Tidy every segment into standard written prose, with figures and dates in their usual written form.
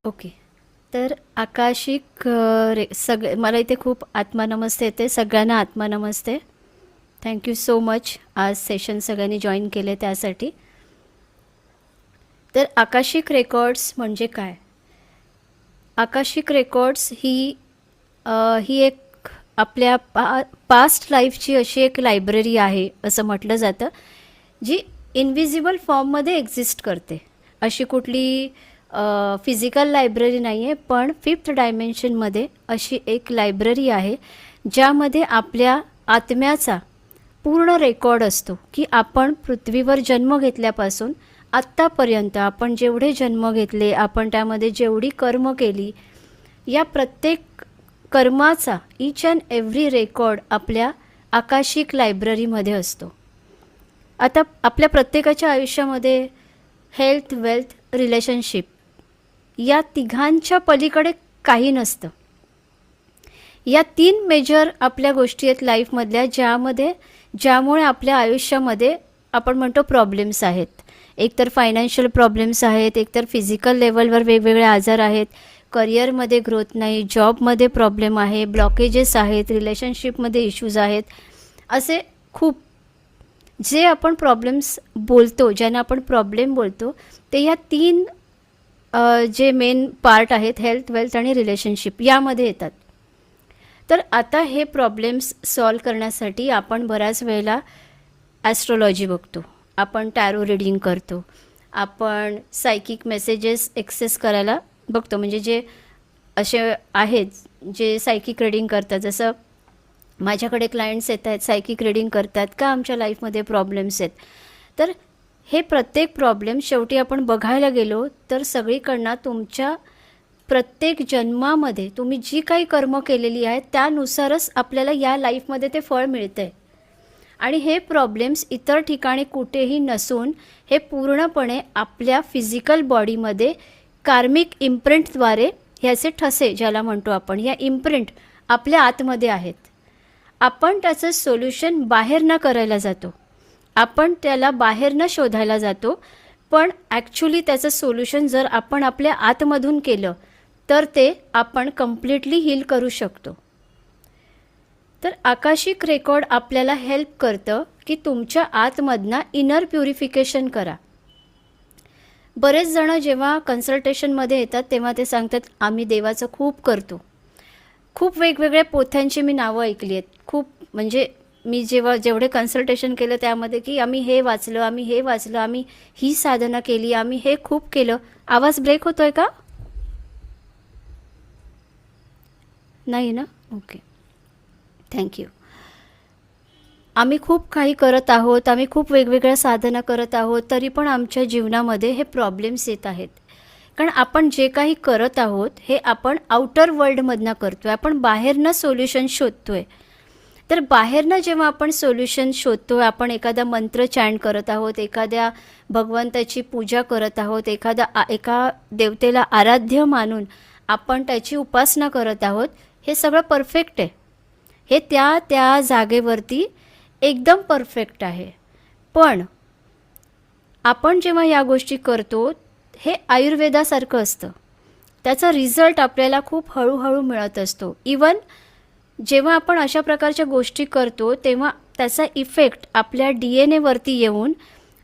Okay. तर Akashic मला इथे खूप आत्मानमस्ते येते. सगळ्यांना आत्मानमस्ते. थँक्यू सो मच आज सेशन सगळ्यांनी जॉईन केले त्यासाठी. तर आकाशिक रेकॉर्ड्स म्हणजे काय? आकाशिक रेकॉर्ड्स ही एक आपल्या पास्ट लाईफची अशी एक लायब्ररी आहे असं म्हटलं जातं, जी इनविजिबल फॉर्ममध्ये एक्झिस्ट करते. अशी कुठली फिजिकल लायब्ररी नाही आहे, पण फिफ्थ डायमेन्शनमध्ये अशी एक लायब्ररी आहे ज्यामध्ये आपल्या आत्म्याचा पूर्ण रेकॉर्ड असतो की आपण पृथ्वीवर जन्म घेतल्यापासून आत्तापर्यंत आपण जेवढे जन्म घेतले, आपण त्यामध्ये जेवढी कर्म केली, या प्रत्येक कर्माचा ईच अँड एव्हरी रेकॉर्ड आपल्या आकाशिक लायब्ररीमध्ये असतो. आता आपल्या प्रत्येकाच्या आयुष्यामध्ये हेल्थ, वेल्थ, रिलेशनशिप या तिघांच्या पलीकडे काही नसतं. या 3 मेजर आपल्या गोष्टी आहेत लाईफमधल्या, ज्यामुळे आपल्या आयुष्यामध्ये आपण म्हणतो प्रॉब्लेम्स आहेत. एकतर फायनान्शियल प्रॉब्लेम्स आहेत, एकतर फिजिकल लेवलवर वेगवेगळे आजार आहेत, करिअरमध्ये ग्रोथ नाही, जॉबमध्ये प्रॉब्लेम आहे, ब्लॉकेजेस आहेत, रिलेशनशिपमध्ये इश्यूज आहेत. असे खूप जे आपण प्रॉब्लेम्स बोलतो, ज्यांना आपण प्रॉब्लेम बोलतो, ते या 3 जे मेन पार्ट आहेत, हेल्थ, वेल्थ आणि रिलेशनशिप, यामध्ये येतात. तर आता हे प्रॉब्लेम्स सॉल्व करण्यासाठी आपण बऱ्याच वेळेला ॲस्ट्रोलॉजी बघतो, आपण टॅरो रीडिंग करतो, आपण सायकिक मेसेजेस एक्सेस करायला बघतो. म्हणजे जे असे आहेत जे सायकिक रीडिंग करतात, जसं माझ्याकडे क्लायंट्स येत आहेत, सायकिक रीडिंग करतात का आमच्या लाईफमध्ये प्रॉब्लेम्स आहेत. तर हे प्रत्येक प्रॉब्लेम शेवटी आपण बघायला गेलो तर सगळीकडनं तुमच्या प्रत्येक जन्मामध्ये तुम्ही जी काही कर्म केलेली आहेत त्यानुसारच आपल्याला या लाईफमध्ये ते फळ मिळतं आहे. आणि हे प्रॉब्लेम्स इतर ठिकाणी कुठेही नसून हे पूर्णपणे आपल्या फिजिकल बॉडीमध्ये कार्मिक इम्प्रिंटद्वारे, ह्याचे ठसे ज्याला म्हणतो आपण, या इम्प्रिंट आपल्या आतमध्ये आहेत. आपण त्याचं सोल्युशन बाहेर न करायला जातो, आपण त्याला बाहेर न शोधायला जातो, पण ॲक्च्युली त्याचं सोल्युशन जर आपण आपल्या आतमधून केलं तर ते आपण कम्प्लिटली हील करू शकतो. तर आकाशिक रेकॉर्ड आपल्याला हेल्प करतं की तुमच्या आतमधनं इनर प्युरिफिकेशन करा. बरेच जण जेव्हा कन्सल्टेशनमध्ये येतात तेव्हा ते सांगतात आम्ही देवाचं खूप करतो. खूप वेगवेगळ्या पोथ्यांची मी नावं ऐकली आहेत. खूप म्हणजे मी जेवढे कन्सल्टेशन केलं त्यामध्ये की आम्ही हे वाचलं, आम्ही ही साधना केली, आम्ही हे खूप केलं. आवाज ब्रेक होतोय का? नाही ना? Okay, thank you. आम्ही खूप काही करत आहोत, आम्ही खूप वेगवेगळ्या साधना करत आहोत, तरी पण आमच्या जीवनामध्ये हे प्रॉब्लेम्स येत आहेत. कारण आपण जे काही करत आहोत हे आपण आउटर वर्ल्डमधनं करतो आहे, आपण बाहेरनं सोल्युशन शोधतो आहे. तर बाहेरनं जेव्हा आपण सोल्युशन शोधतो आहे, आपण एखादा मंत्र चॅन्ट करत आहोत, एखाद्या भगवंताची पूजा करत आहोत, एका देवतेला आराध्य मानून आपण त्याची उपासना करत आहोत, हे सगळं परफेक्ट आहे. हे त्या जागेवरती एकदम परफेक्ट आहे. पण आपण जेव्हा या गोष्टी करतो हे आयुर्वेदासारखं असतं. त्याचा रिझल्ट आपल्याला खूप हळूहळू मिळत असतो. इवन जेव्हा आपण अशा प्रकारच्या गोष्टी करतो तेव्हा त्याचा इफेक्ट आपल्या DNA वरती येऊन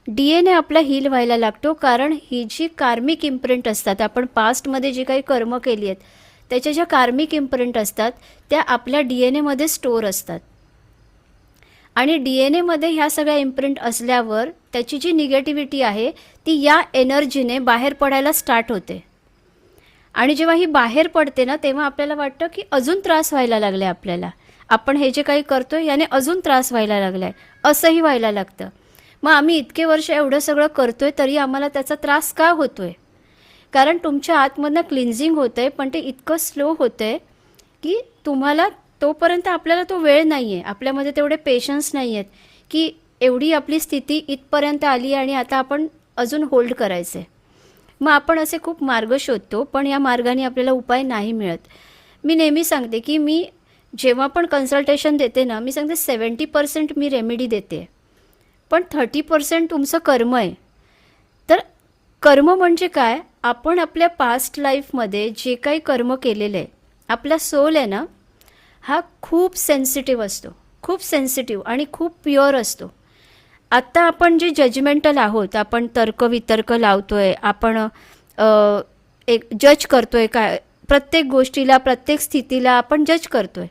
DNA आपला हील व्हायला लागतो. कारण ही जी कार्मिक इम्प्रिंट असतात, आपण पास्टमध्ये जी काही कर्म केली आहेत त्याच्या ज्या कार्मिक इम्प्रिंट असतात त्या आपल्या DNA मध्ये स्टोअर असतात. आणि DNA मध्ये ह्या सगळ्या इम्प्रिंट असल्यावर त्याची जी निगेटिव्हिटी आहे ती या एनर्जीने बाहेर पडायला स्टार्ट होते. आणि जेव्हा ही बाहेर पडते ना तेव्हा आपल्याला वाटतं की अजून त्रास व्हायला लागला आहे आपल्याला, आपण हे जे काही करतो याने अजून त्रास व्हायला लागला आहे, असंही व्हायला लागतं. मग आम्ही इतके वर्ष एवढं सगळं करतोय तरी आम्हाला त्याचा त्रास का होतोय? कारण तुमच्या आतमधनं क्लिन्झिंग होतं आहे, पण ते इतकं स्लो होतं आहे की तुम्हाला तोपर्यंत आपल्याला तो वेळ नाही आहे, आपल्यामध्ये तेवढे पेशन्स नाही आहेत की एवढी आपली स्थिती इथपर्यंत आली आणि आता आपण अजून होल्ड करायचं आहे. मग आपण असे खूप मार्ग शोधतो, पण या मार्गाने आपल्याला उपाय नाही मिळत. मी नेहमी सांगते की मी जेव्हा पण कन्सल्टेशन देते ना, मी सांगते 70% मी रेमेडी देते, पण 30% तुमचं कर्म आहे. तर कर्म म्हणजे काय? आपण आपल्या पास्ट लाईफमध्ये जे काही कर्म केलेलं आहे, आपला सोल आहे ना, हा खूप सेन्सिटिव्ह असतो, खूप सेन्सिटिव्ह आणि खूप प्युअर असतो. आत्ता आपण जे जजमेंटल आहोत, आपण तर्कवितर्क लावतोय, आपण एक जज करतोय, काय प्रत्येक गोष्टीला, प्रत्येक स्थितीला आपण जज करतोय,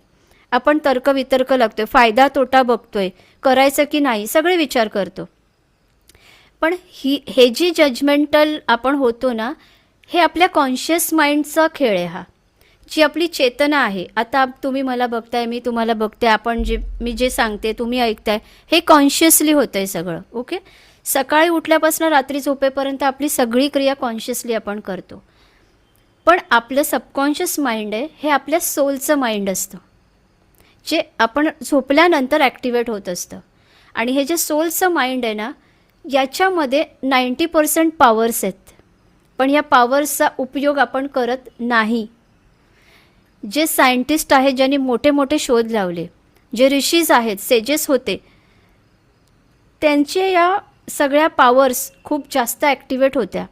आपण तर्कवितर्क लागतोय, फायदा तोटा बघतोय, करायचं की नाही, सगळे विचार करतो. पण हे जी जजमेंटल आपण होतो ना, हे आपल्या कॉन्शियस माइंडचा खेळ आहे. हा जी आपली चेतना आहे, आता तुम्ही मला बघताय, मी तुम्हाला बघते, आपण मी जे सांगते तुम्ही ऐकताय, हे कॉन्शियसली होतं आहे सगळं. ओके, सकाळी उठल्यापासून रात्री झोपेपर्यंत आपली सगळी क्रिया कॉन्शियसली आपण करतो. पण आपलं सबकॉन्शियस माइंड आहे, हे आपल्या सोलचं माइंड असतं, जे आपण झोपल्यानंतर ॲक्टिवेट होत असतं. आणि हे जे सोलचं माइंड आहे ना, याच्यामध्ये 90% पॉवर्स आहेत, पण या पॉवर्सचा उपयोग आपण करत नाही. जे सायंटिस्ट आहेत, ज्यांनी मोठे मोठे शोध लावले, जे ऋषीज आहेत, सेजेस होते, त्यांचे या सगळ्या पॉवर्स खूप जास्त ॲक्टिवेट होत्या.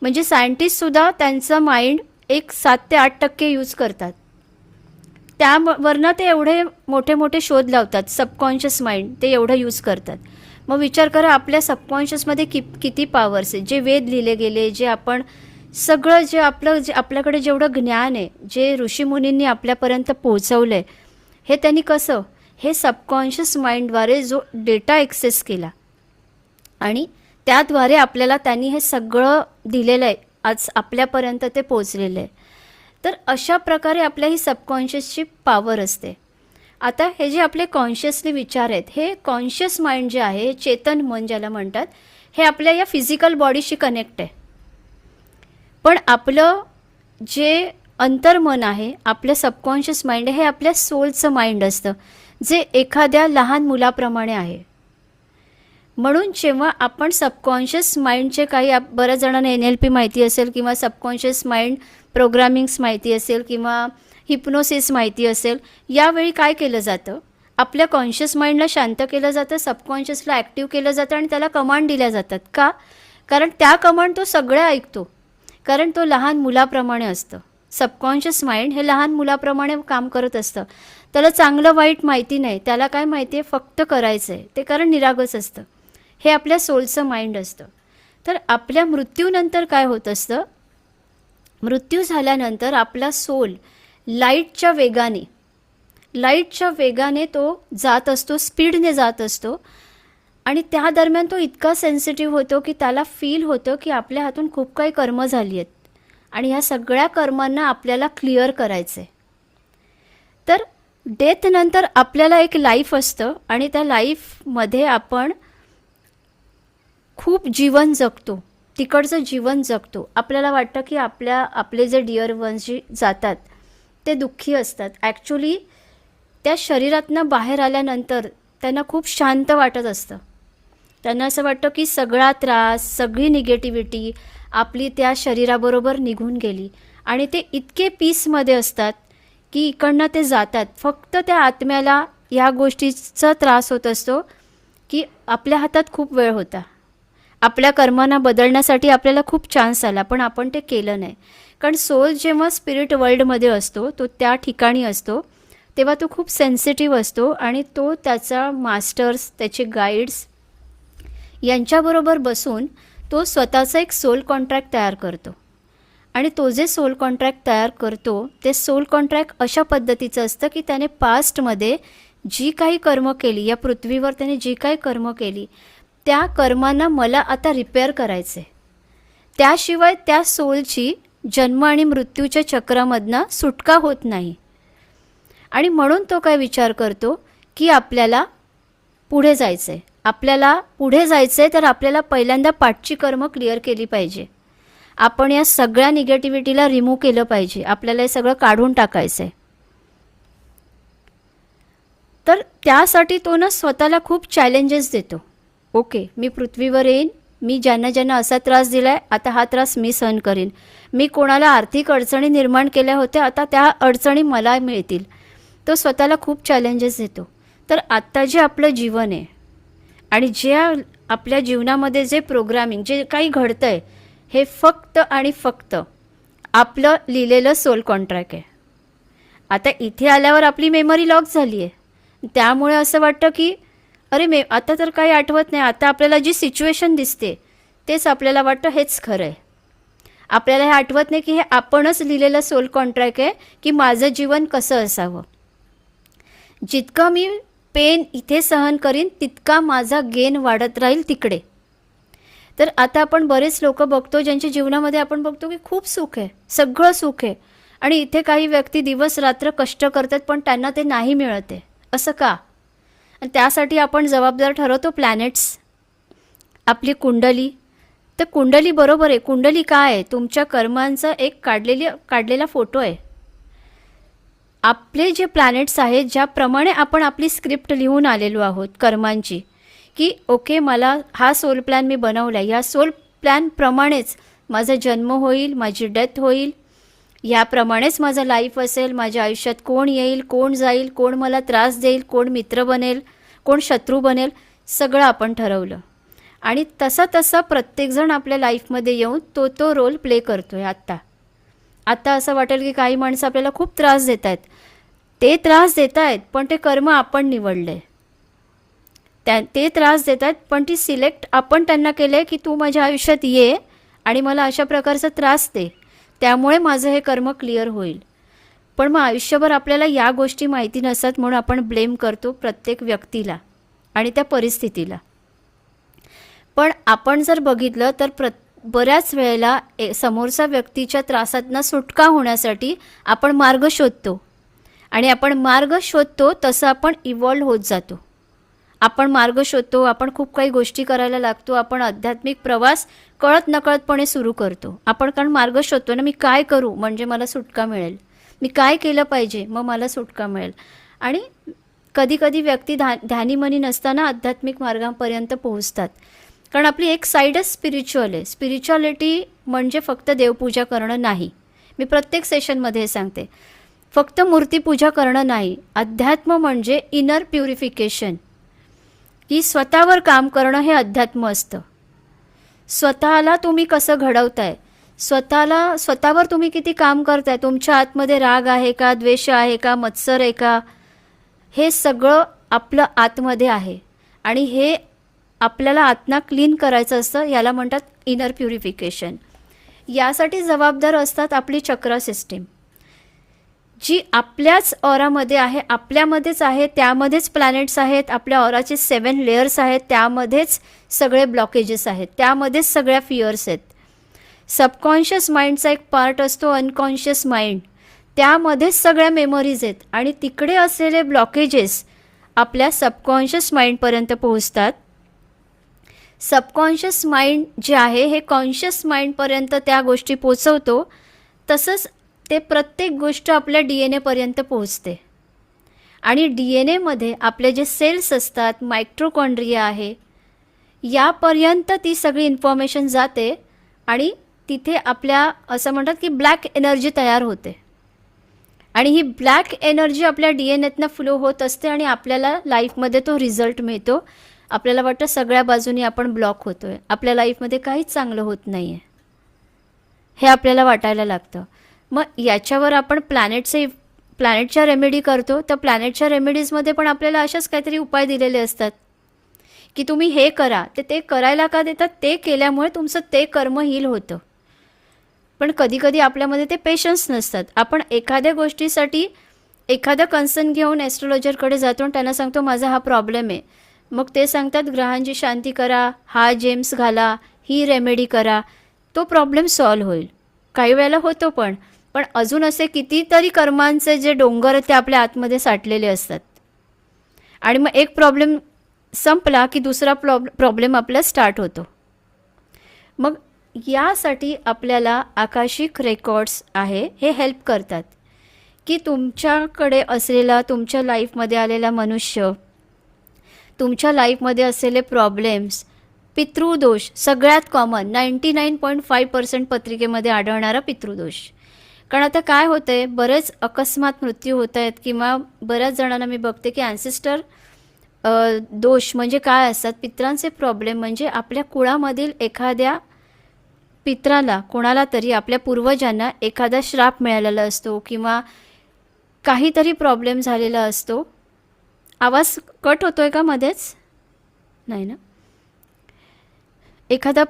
म्हणजे सायंटिस्टसुद्धा त्यांचं माइंड एक 7 ते 8% यूज करतात. त्यावरनं ते एवढे मोठे मोठे शोध लावतात. सबकॉन्शियस माइंड ते एवढं यूज करतात. मग विचार करा, आपल्या सबकॉन्शियसमध्ये किती पॉवर्स आहे. जे वेद लिहिले गेले, जे आपण सगळं जे आपल्याकडे जेवढं ज्ञान आहे, जे ऋषीमुनींनी आपल्यापर्यंत पोहोचवलं आहे, हे त्यांनी कसं, हे सबकॉन्शियस माइंडद्वारे जो डेटा ॲक्सेस केला आणि त्याद्वारे आपल्याला त्यांनी हे सगळं दिलेलं आहे, आज आपल्यापर्यंत ते पोचलेलं आहे. तर अशा प्रकारे आपल्या ही सबकॉन्शियसची पॉवर असते. आता हे जे आपले कॉन्शियसली विचार आहेत, हे कॉन्शियस माइंड जे आहे, चेतन मन ज्याला म्हणतात, हे आपल्या या फिजिकल बॉडीशी कनेक्ट आहे. पण आपलं जे अंतर्मन आहे, आपलं सबकॉन्शियस माइंड आहे, हे आपल्या सोलचं माइंड असतं, जे एखाद्या लहान मुलाप्रमाणे आहे. म्हणून जेव्हा आपण सबकॉन्शियस माइंडचे काही, बऱ्याच जणांना NLP माहिती असेल किंवा सबकॉन्शियस माइंड प्रोग्रामिंग्स माहिती असेल किंवा हिप्नोसिस माहिती असेल, यावेळी काय केलं जातं, आपल्या कॉन्शियस माइंडला शांत केलं जातं, सबकॉन्शियसला ॲक्टिव्ह केलं जातं आणि त्याला कमांड दिल्या जातात. का? कारण त्या कमांड तो सगळ्या ऐकतो, कारण तो लहान मुलाप्रमाणे असतं. सबकॉन्शियस माइंड हे लहान मुलाप्रमाणे काम करत असतं. त्याला चांगलं वाईट माहिती नाही, त्याला काय माहिती आहे, फक्त करायचं आहे ते, कारण निरागस असतं. हे आपल्या सोलचं माइंड असतं. तर आपल्या मृत्यूनंतर काय होत असतं, मृत्यू झाल्यानंतर आपला सोल लाईटच्या वेगाने तो जात असतो, स्पीडने जात असतो. आणि त्या दरम्यान तो इतका सेन्सिटिव्ह होतो की त्याला फील होतं की आपल्या हातून खूप काही कर्म झाली आहेत आणि ह्या सगळ्या कर्मांना आपल्याला क्लिअर करायचं आहे. तर डेथनंतर आपल्याला एक लाईफ असतं आणि त्या लाईफमध्ये आपण खूप जीवन जगतो, तिकडचं जीवन जगतो. आपल्याला वाटतं की आपले जे डिअर वन्स जी जातात ते दुःखी असतात. ॲक्च्युली त्या शरीरातनं बाहेर आल्यानंतर त्यांना खूप शांत वाटत असतं. त्यांना असं वाटतं की सगळा त्रास, सगळी निगेटिव्हिटी आपली त्या शरीराबरोबर निघून गेली आणि ते इतके पीसमध्ये असतात की इकडनं ते जातात. फक्त त्या आत्म्याला ह्या गोष्टीचा त्रास होत असतो की आपल्या हातात खूप वेळ होता, आपल्या कर्मांना बदलण्यासाठी आपल्याला खूप चान्स आला, पण आपण ते केलं नाही. कारण सोल जेव्हा स्पिरिट वर्ल्डमध्ये असतो, तो त्या ठिकाणी असतो, तेव्हा तो खूप सेन्सिटिव्ह असतो आणि तो त्याचा मास्टर्स, त्याचे गाईड्स यांच्याबरोबर बसून तो स्वतःचा एक सोल कॉन्ट्रॅक्ट तयार करतो. आणि तो जे सोल कॉन्ट्रॅक्ट तयार करतो, ते सोल कॉन्ट्रॅक्ट अशा पद्धतीचं असतं की त्याने पास्टमध्ये जी काही कर्म केली, या पृथ्वीवर त्याने जी काही कर्म केली, त्या कर्मांना मला आता रिपेअर करायचं आहे. त्याशिवाय त्या सोलची जन्म आणि मृत्यूच्या चक्रामधनं सुटका होत नाही. आणि म्हणून तो काय विचार करतो की आपल्याला पुढे जायचं आहे. तर आपल्याला पहिल्यांदा पाठची कर्म क्लिअर केली पाहिजे. आपण या सगळ्या निगेटिव्हिटीला रिमूव्ह केलं पाहिजे. आपल्याला हे सगळं काढून टाकायचं आहे. तर त्यासाठी तो ना स्वतःला खूप चॅलेंजेस देतो. ओके, मी पृथ्वीवर येईन, मी ज्यांना असा त्रास दिला आहे, आता हा त्रास मी सहन करीन. मी कोणाला आर्थिक अडचणी निर्माण केल्या होत्या, आता त्या अडचणी मला मिळतील. तो स्वतःला खूप चॅलेंजेस देतो. तर आत्ता जे आपलं जीवन आहे आणि जे आपल्या जीवनामध्ये जे प्रोग्रामिंग, जे काही घडतं आहे, हे फक्त आणि फक्त आपलं लिहिलेलं सोल कॉन्ट्रॅक्ट आहे. आता इथे आल्यावर आपली मेमरी लॉक झाली आहे, त्यामुळे असं वाटतं की अरे आता तर काही आठवत नाही. आता आपल्याला जी सिच्युएशन दिसते तेच आपल्याला वाटतं हेच खरं आहे. आपल्याला हे आठवत नाही की हे आपणच लिहिलेलं सोल कॉन्ट्रॅक्ट आहे की माझं जीवन कसं असावं. जितकं मी पेन इथे सहन करीन तितका माझा गेन वाढत राहील तिकडे. तर आता आपण बरेच लोक बघतो ज्यांच्या जीवनामध्ये आपण बघतो की खूप सुख आहे, सगळं सुख आहे, आणि इथे काही व्यक्ती दिवस रात्र कष्ट करतात पण त्यांना ते नाही मिळत आहे. असं का? आणि त्यासाठी आपण जबाबदार ठरवतो प्लॅनेट्स, आपली तर कुंडली बरोबर आहे. कुंडली काय आहे? तुमच्या कर्मांचा एक काढलेला फोटो आहे. आपले जे प्लॅनेट्स आहेत, ज्याप्रमाणे आपण आपली स्क्रिप्ट लिहून आलेलो आहोत कर्मांची, की ओके मला हा सोल प्लॅन मी बनवला, या सोल प्लॅनप्रमाणेच माझा जन्म होईल, माझी डेथ होईल, याप्रमाणेच माझं लाईफ असेल, माझ्या आयुष्यात कोण येईल, कोण जाईल, कोण मला त्रास देईल, कोण मित्र बनेल, कोण शत्रू बनेल, सगळं आपण ठरवलं. आणि तसा प्रत्येकजण आपल्या लाईफमध्ये येऊन तो रोल प्ले करतो आहे. आता असं वाटेल की काही माणसं आपल्याला खूप त्रास देत आहेत. ते त्रास देत आहेत पण ते कर्म आपण निवडले. ते त्रास देत आहेत पण ती सिलेक्ट आपण त्यांना केलं आहे की तू माझ्या आयुष्यात ये आणि मला अशा प्रकारचा त्रास दे, त्यामुळे माझं हे कर्म क्लिअर होईल. पण मग आयुष्यभर आपल्याला या गोष्टी माहिती नसतात म्हणून आपण ब्लेम करतो प्रत्येक व्यक्तीला आणि त्या परिस्थितीला. पण आपण जर बघितलं तर बऱ्याच वेळेला समोरच्या व्यक्तीच्या त्रासातनं सुटका होण्यासाठी आपण मार्ग शोधतो, आणि आपण मार्ग शोधतो तसं आपण इव्हॉल्व होत जातो. आपण मार्ग शोधतो, आपण खूप काही गोष्टी करायला लागतो, आपण आध्यात्मिक प्रवास कळत नकळतपणे सुरू करतो. आपण कारण मार्ग शोधतो ना, मी काय करू म्हणजे मला सुटका मिळेल, मी काय केलं पाहिजे मग मला सुटका मिळेल. आणि कधी व्यक्ती ध्यानीमनी नसताना आध्यात्मिक मार्गापर्यंत पोहोचतात. कारण आपली एक साईडच स्पिरिच्युअल आहे. स्पिरिच्युअलिटी म्हणजे फक्त देवपूजा करणं नाही. मी प्रत्येक सेशनमध्ये सांगते, फक्त मूर्तीपूजा करणं नाही. अध्यात्म म्हणजे इनर प्युरिफिकेशन, की स्वतःवर काम करणं हे अध्यात्म असतं. स्वतःला तुम्ही कसं घडवताय, स्वतःवर तुम्ही किती काम करताय, तुमच्या आतमध्ये राग आहे का, द्वेष आहे का, मत्सर आहे का, हे सगळं आपलं आतमध्ये आहे. आणि हे आपल्याला आत्मा क्लीन करायचं असतं, याला म्हणतात इनर प्युरिफिकेशन. यासाठी जबाबदार असतात आपली चक्रा सिस्टीम, जी आपल्याच ऑरामध्ये आहे, आपल्यामध्येच आहे, त्यामध्येच प्लॅनेट्स आहेत, आपल्या ऑराचे 7 लेयर्स आहेत, त्यामध्येच सगळे ब्लॉकेजेस आहेत, त्यामध्येच सगळ्या फिअर्स आहेत. सबकॉन्शियस माइंडचा एक पार्ट असतो अनकॉन्शियस माइंड, त्यामध्येच सगळ्या मेमरीज आहेत, आणि तिकडे असलेले ब्लॉकेजेस आपल्या सबकॉन्शियस माइंडपर्यंत पोहोचतात. सबकॉन्शियस माइंड जे आहे हे कॉन्शियस माइंडपर्यंत त्या गोष्टी पोचवतो. तसंच ते प्रत्येक गोष्ट आपल्या DNA पर्यंत पोहोचते. आणि DNA मध्ये आपले जे सेल्स असतात, मायट्रोकॉन्ड्रिया आहे, यापर्यंत ती सगळी इन्फॉर्मेशन जाते, आणि तिथे आपल्या असं म्हणतात की ब्लॅक एनर्जी तयार होते. आणि ही ब्लॅक एनर्जी आपल्या DNAतनं फ्लो होत असते, आणि आपल्याला लाईफमध्ये तो रिझल्ट मिळतो. आपल्याला वाटतं सगळ्या बाजूनी आपण ब्लॉक होतोय, आपल्या लाईफमध्ये काहीच चांगलं होत नाही आहे, हे आपल्याला वाटायला लागतं. मग याच्यावर आपण प्लॅनेटच्या रेमेडी करतो. तर प्लॅनेटच्या रेमेडीजमध्ये पण आपल्याला अशाच काहीतरी उपाय दिलेले असतात की तुम्ही हे करा. ते करायला का देतात? ते केल्यामुळे तुमचं ते कर्म हील होतं. पण कधी आपल्यामध्ये ते पेशन्स नसतात. आपण एखाद्या गोष्टीसाठी एखादा कन्सर्न घेऊन ॲस्ट्रोलॉजरकडे जातो आणि त्यांना सांगतो माझा हा प्रॉब्लेम आहे. मग ते सांगतात ग्रहांची शांती करा, हा जेम्स घाला, ही रेमेडी करा, तो प्रॉब्लेम सॉल्व्ह होईल. काही वेळेला होतो, पण अजून असे कितीतरी कर्मांचे जे डोंगर ते आपल्या आतमध्ये साठलेले असतात. आणि मग एक प्रॉब्लेम संपला की दुसरा प्रॉब्लेम आपला स्टार्ट होतो. मग यासाठी आपल्याला आकाशिक रेकॉर्ड्स आहे हे हेल्प करतात, की तुमच्याकडे असलेला, तुमच्या लाईफमध्ये आलेला मनुष्य, तुमच्या लाईफमध्ये असलेले प्रॉब्लेम्स, पितृदोष सगळ्यात कॉमन 99.5% पत्रिकेमध्ये आढळणारा पितृदोष. कारण आता काय होतं आहे, बरेच अकस्मात मृत्यू होत आहेत, किंवा बऱ्याच जणांना मी बघते की ॲन्सेस्टर दोष म्हणजे काय असतात, पितरांचे प्रॉब्लेम म्हणजे आपल्या कुळामधील एखाद्या पित्राला, कोणाला तरी आपल्या पूर्वजांना एखादा श्राप मिळालेला असतो किंवा काहीतरी प्रॉब्लेम झालेला असतो. आवाज कट होतोय का मध्येच? नाही ना. एखादा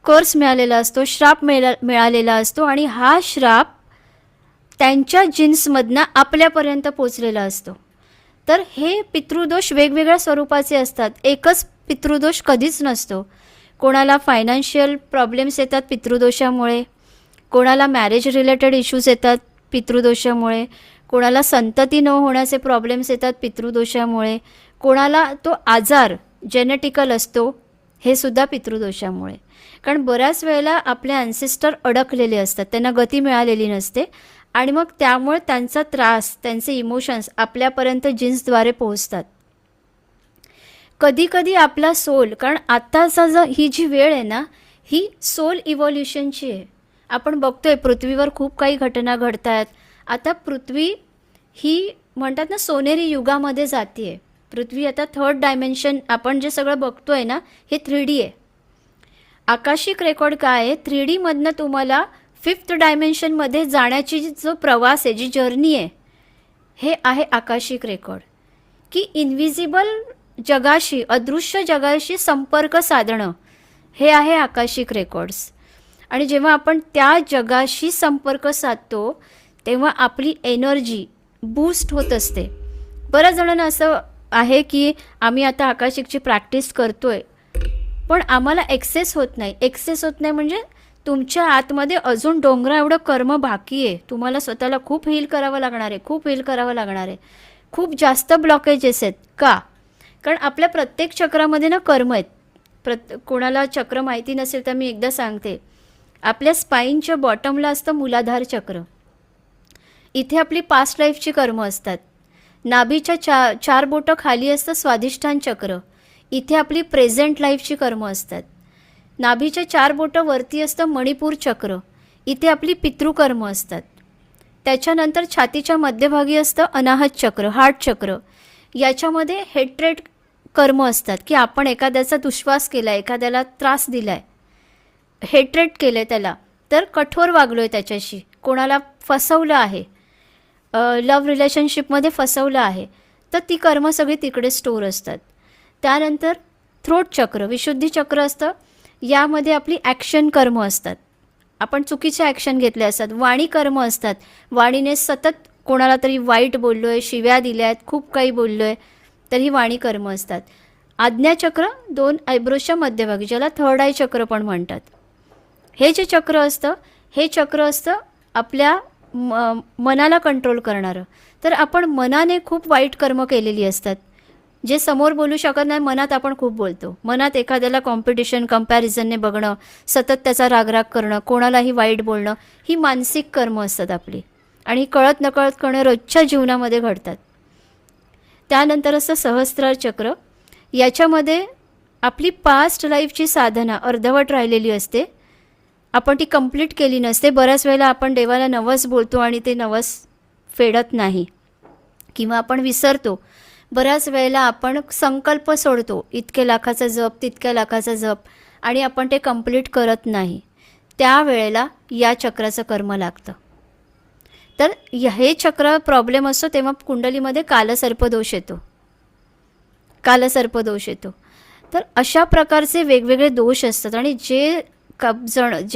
कर्स मिळालेला असतो, श्राप मिळालेला असतो आणि हा श्राप त्यांच्या जीन्समधनं आपल्यापर्यंत पोचलेला असतो. तर हे पितृदोष वेगवेगळ्या स्वरूपाचे असतात. एकच पितृदोष कधीच नसतो. कोणाला फायनान्शियल प्रॉब्लेम्स येतात पितृदोषामुळे, कोणाला मॅरेज रिलेटेड इश्यूज येतात पितृदोषामुळे, कोणाला संतती न होण्याचे प्रॉब्लेम्स येतात पितृदोषामुळे, कोणाला तो आजार जेनेटिकल असतो हे सुद्धा पितृदोषामुळे. कारण बऱ्याच वेळेला आपले ॲन्सेस्टर अडकलेले असतात, त्यांना गती मिळालेली नसते आणि मग त्यामुळे त्यांचा त्रास, त्यांचे इमोशन्स आपल्यापर्यंत जीन्सद्वारे पोहोचतात. कधी कधी आपला सोल, कारण आत्ताचा ही जी वेळ आहे ना, ही सोल इव्हॉल्युशनची आहे. आपण बघतोय पृथ्वीवर खूप काही घटना घडत आहेत. आता पृथ्वी ही म्हणतात ना सोनेरी युगामध्ये जाते आहे. पृथ्वी आता थर्ड डायमेन्शन, आपण जे सगळं बघतोय ना हे 3D आहे. आकाशिक रेकॉर्ड काय आहे, 3D मधनं तुम्हाला 5th डायमेन्शनमध्ये जाण्याची जो प्रवास आहे, जी जर्नी आहे, हे आहे आकाशिक रेकॉर्ड. की इनव्हिजिबल जगाशी, अदृश्य जगाशी संपर्क साधणं, हे आहे आकाशिक रेकॉर्ड्स. आणि जेव्हा आपण त्या जगाशी संपर्क साधतो तेव्हा आपली एनर्जी बूस्ट होत असते. बऱ्याच जणांना असं आहे की आम्ही आता आकाशिकची प्रॅक्टिस करतोय पण आम्हाला एक्सेस होत नाही. एक्सेस होत नाही म्हणजे तुमच्या आतमध्ये अजून डोंगरा एवढं कर्म बाकी आहे. तुम्हाला स्वतःला खूप हील करावं लागणार आहे, खूप हील करावं लागणार आहे. खूप जास्त ब्लॉकेजेस आहेत. का? कारण आपल्या प्रत्येक चक्रामध्ये ना कर्म आहेत. कोणाला चक्र माहिती नसेल तर मी एकदा सांगते. आपल्या स्पाईनच्या बॉटमला असतं मूलाधार चक्र. इथे आपली पास्ट लाईफची कर्म असतात. नाभीच्या चार बोटं खाली असतं स्वाधिष्ठान चक्र. इथे आपली प्रेझेंट लाईफची कर्म असतात. नाभीच्या 4 बोटं वरती असतं मणिपूर चक्र. इथे आपली पितृकर्म असतात. त्याच्यानंतर छातीच्या मध्यभागी असतं अनाहत चक्र, हार्ट चक्र. याच्यामध्ये हेट्रेड कर्म असतात की आपण एखाद्याचा दुश्वास केला, एखाद्याला त्रास दिला आहे, हेट्रेड केलं आहे त्याला, तर कठोर वागलो आहे त्याच्याशी, कोणाला फसवलं आहे, लव्ह रिलेशनशिपमध्ये फसवलं आहे, तर ती कर्म सगळी तिकडे स्टोअर असतात. त्यानंतर थ्रोट चक्र, विशुद्धी चक्र असतं. यामध्ये आपली ॲक्शन कर्म असतात. आपण चुकीचे ॲक्शन घेतले असतात. वाणी कर्म असतात. वाणीने सतत कोणाला तरी वाईट बोललो आहे, शिव्या दिल्या आहेत, खूप काही बोललो आहे, तर ही वाणी कर्म असतात. आज्ञाचक्र 2 आयब्रोजच्या मध्यभागी, ज्याला थर्ड आय चक्र पण म्हणतात. हे जे चक्र असतं, हे चक्र असतं आपल्या मनाला कंट्रोल करणारं. तर आपण मनाने खूप वाईट कर्म केलेली असतात. जे समोर बोलू शकत नाही, मनात आपण खूप बोलतो. मनात एखाद्याला कॉम्पिटिशन, कंपॅरिझनने बघणं, सतत त्याचा रागराग करणं, कोणालाही वाईट बोलणं, ही मानसिक कर्म असतात आपली. आणि कळत नकळत करणं रोजच्या जीवनामध्ये घडतात. त्यानंतर असं सहस्त्रार चक्र. याच्यामध्ये आपली पास्ट लाईफची साधना अर्धवट राहिलेली असते. आपण ती कंप्लीट केली नसते. बऱ्याच वेळेला आपण देवाला नवस बोलतो आणि ते नवस फेडत नाही किंवा आपण विसरतो. बऱ्याच वेळेला आपण संकल्प सोडतो, इतके लाखाचा जप, तितक्या लाखाचा जप, आणि आपण ते कंप्लीट करत नाही. त्यावेळेला या चक्राचं कर्म लागतं. तर हे चक्र प्रॉब्लेम असतो तेव्हा कुंडलीमध्ये कालसर्पदोष येतो. कालसर्पदोष येतो. तर अशा प्रकारचे वेगवेगळे दोष असतात. आणि जे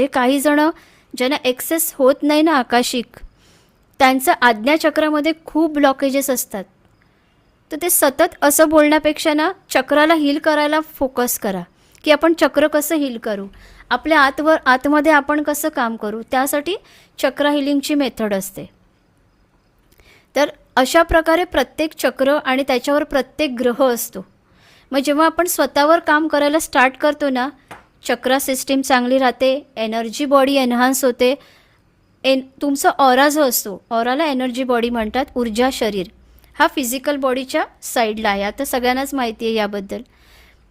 काही जण ज्यांना एक्सेस होत नाही ना आकाशिक, त्यांचं आज्ञाचक्रामध्ये खूप ब्लॉकेजेस असतात. तर ते सतत असं बोलण्यापेक्षा ना चक्राला हील करायला फोकस करा की आपण चक्र कसं हील करू, आपल्या आतमध्ये आपण कसं काम करू. त्यासाठी चक्र हिलिंगची मेथड असते. तर अशा प्रकारे प्रत्येक चक्र आणि त्याच्यावर प्रत्येक ग्रह असतो. मग जेव्हा आपण स्वतःवर काम करायला स्टार्ट करतो ना, चक्रा सिस्टीम चांगली राहते, एनर्जी बॉडी एन्हान्स होते. तुमचा ऑरा जो असतो, ऑराला एनर्जी बॉडी म्हणतात, ऊर्जा शरीर, हा फिजिकल बॉडीच्या साईडला आहे. आता सगळ्यांनाच माहिती आहे याबद्दल.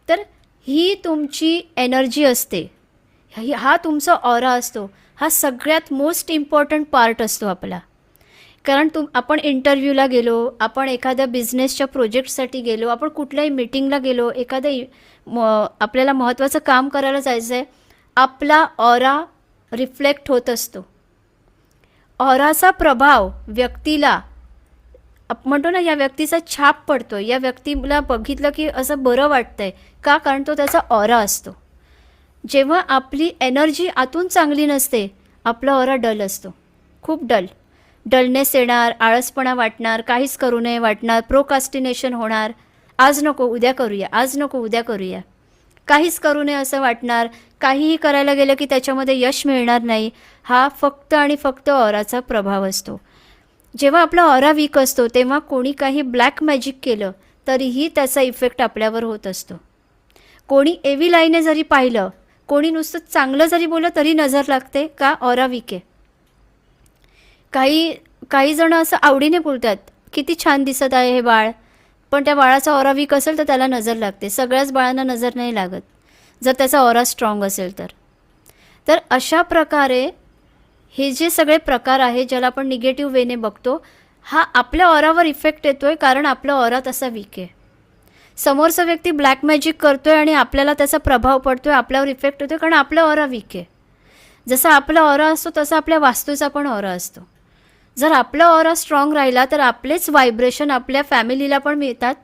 तर ही तुमची एनर्जी असते, हा तुमचा ऑरा असतो. हा सगळ्यात मोस्ट इम्पॉर्टंट पार्ट असतो आपला. कारण आपण इंटरव्ह्यूला गेलो, आपण एखाद्या बिझनेसच्या प्रोजेक्टसाठी गेलो, आपण कुठल्याही मीटिंगला गेलो, आपल्याला महत्त्वाचं काम करायला जायचं आहे, आपला ऑरा रिफ्लेक्ट होत असतो. ऑराचा प्रभाव व्यक्तीला म्हणतो ना, या व्यक्तीचा छाप पडतो, या व्यक्तीला बघितलं की असं बरं वाटतंय. का? कारण तो त्याचा ऑरा असतो. जेव्हा आपली एनर्जी आतून चांगली नसते, आपला ऑरा डल असतो, खूप डलनेस येणार, आळसपणा वाटणार, काहीच करू नये वाटणार, प्रोकास्टिनेशन होणार, आज नको उद्या करूया, आज नको उद्या करूया, काहीच करू नये असं वाटणार, काहीही करायला गेलं की त्याच्यामध्ये यश मिळणार नाही. हा फक्त आणि फक्त ऑराचा प्रभाव असतो. जेव्हा आपला ऑरा वीक असतो तेव्हा कोणी काही ब्लॅक मॅजिक केलं तरीही त्याचा इफेक्ट आपल्यावर होत असतो. कोणी एव्हिल आईने जरी पाहिलं, कोणी नुसतं चांगलं जरी बोललं तरी नजर लागते. का? ऑरा वीक आहे. काही जण असं आवडीने बोलतात, किती छान दिसत आहे हे बाळ, पण त्या बाळाचा ऑरा वीक असेल तर त्याला नजर लागते. सगळ्याच बाळांना नजर नाही लागत जर त्याचा ऑरा स्ट्रॉंग असेल तर अशा प्रकारे हे जे सगळे प्रकार आहे ज्याला आपण निगेटिव्ह वेने बघतो, हा आपल्या ऑरावर इफेक्ट येतोय कारण आपला ऑरा तसा वीक आहे. समोरचा व्यक्ती ब्लॅक मॅजिक करतोय आणि आपल्याला त्याचा प्रभाव पडतोय, आपल्यावर इफेक्ट होतोय कारण आपला ऑरा वीक आहे. जसा आपला ऑरा असतो तसा आपल्या वास्तूचा पण ऑरा असतो. जर आपला ऑरा स्ट्रॉंग राहिला तर आपलेच व्हायब्रेशन आपल्या फॅमिलीला पण मिळतात,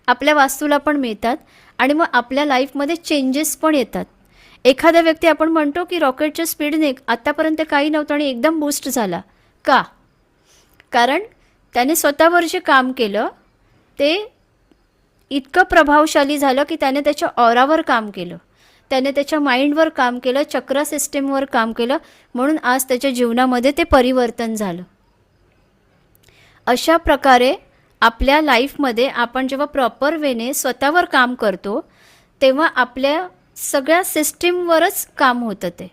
आपल्या वास्तूला पण मिळतात आणि मग आपल्या लाईफमध्ये चेंजेस पण येतात. एखादा व्यक्ती आपण म्हणतो की रॉकेटच्या स्पीडने आत्तापर्यंत काही नव्हतं आणि एकदम बूस्ट झाला. का? कारण त्याने स्वतःवर जे काम केलं ते इतकं प्रभावशाली झालं की त्याने त्याच्या ऑरावर काम केलं, त्याने त्याच्या माइंडवर काम केलं, चक्र सिस्टीमवर काम केलं, म्हणून आज त्याच्या जीवनामध्ये ते परिवर्तन झालं. अशा प्रकारे आपल्या लाईफमध्ये आपण जेव्हा प्रॉपर वेने स्वतःवर काम करतो तेव्हा आपल्या सगळ्या सिस्टीमवरच काम होतं. ते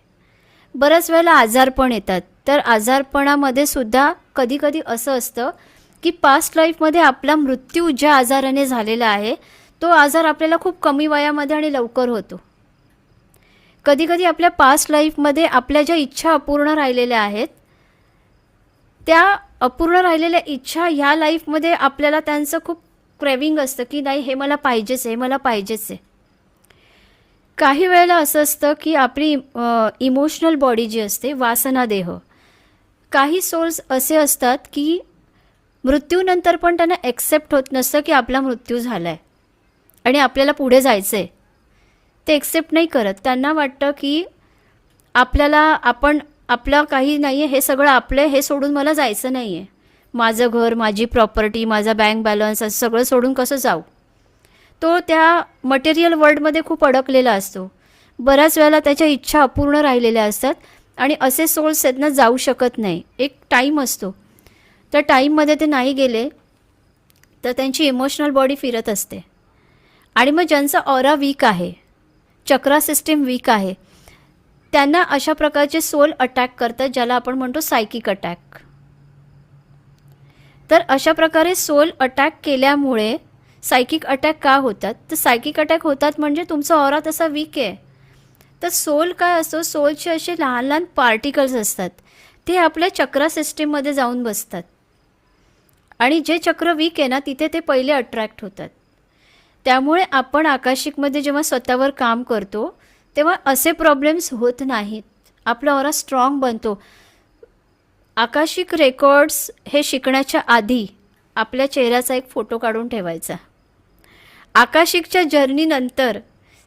बऱ्याच वेळेला आजारपण येतात, तर आजारपणामध्ये सुद्धा कधीकधी असं असतं की पास्ट लाईफमध्ये आपला मृत्यू ज्या आजाराने झालेला आहे तो आजार आपल्याला खूप कमी वयामध्ये आणि लवकर होतो. कधीकधी आपल्या पास्ट लाईफमध्ये आपल्या ज्या इच्छा अपूर्ण राहिलेल्या आहेत त्या अपूर्ण राहिलेल्या इच्छा ह्या लाईफमध्ये आपल्याला त्यांचं खूप क्रेविंग असतं की नाही हे मला पाहिजेच आहे, हे मला पाहिजेच आहे. काही वेळेला असं असतं की आपली इमोशनल बॉडी जी असते, वासना देह, काही सोल्स असे असतात की मृत्यूनंतर पण त्यांना एक्सेप्ट होत नसतं की आपला मृत्यू झाला आहे आणि आपल्याला पुढे जायचं आहे. ते एक्सेप्ट नाही करत. त्यांना वाटतं की आपलं काही नाही आहे, हे सगळं आपलं आहे, हे सोडून मला जायचं नाही आहे. माझं घर, माझी प्रॉपर्टी, माझा बँक बॅलन्स असं सगळं सोडून कसं जाऊ. तो त्या मटेरियल वर्ल्डमध्ये खूप अडकलेला असतो. बऱ्याच वेळेला त्याच्या इच्छा अपूर्ण राहिलेल्या असतात आणि असे सोल्स आहेत ना जाऊ शकत नाही. एक टाईम असतो, त्या टाईममध्ये ते नाही गेले तर त्यांची इमोशनल बॉडी फिरत असते. आणि मग ज्यांचा ऑरा वीक आहे, चक्रा सिस्टीम वीक आहे, त्यांना अशा प्रकारचे सोल अटॅक करतात ज्याला आपण म्हणतो सायकिक अटॅक. तर अशा प्रकारे सोल अटॅक केल्यामुळे सायकिक अटॅक का होतात? तर सायकिक अटॅक होतात म्हणजे तुमचा ऑरा तसा वीक आहे. तर सोल काय असतो? सोलचे असे लहान लहान पार्टिकल्स असतात, ते आपल्या चक्रा सिस्टीममध्ये जाऊन बसतात आणि जे चक्र वीक आहे ना तिथे ते पहिले अट्रॅक्ट होतात. त्यामुळे आपण आकाशिकमध्ये जेव्हा स्वतःवर काम करतो तेव्हा असे प्रॉब्लेम्स होत नाहीत, आपला ऑरा स्ट्रॉंग बनतो. आकाशिक रेकॉर्ड्स हे शिकण्याच्या आधी आपल्या चेहऱ्याचा एक फोटो काढून ठेवायचा. आकाशिकच्या जर्नीनंतर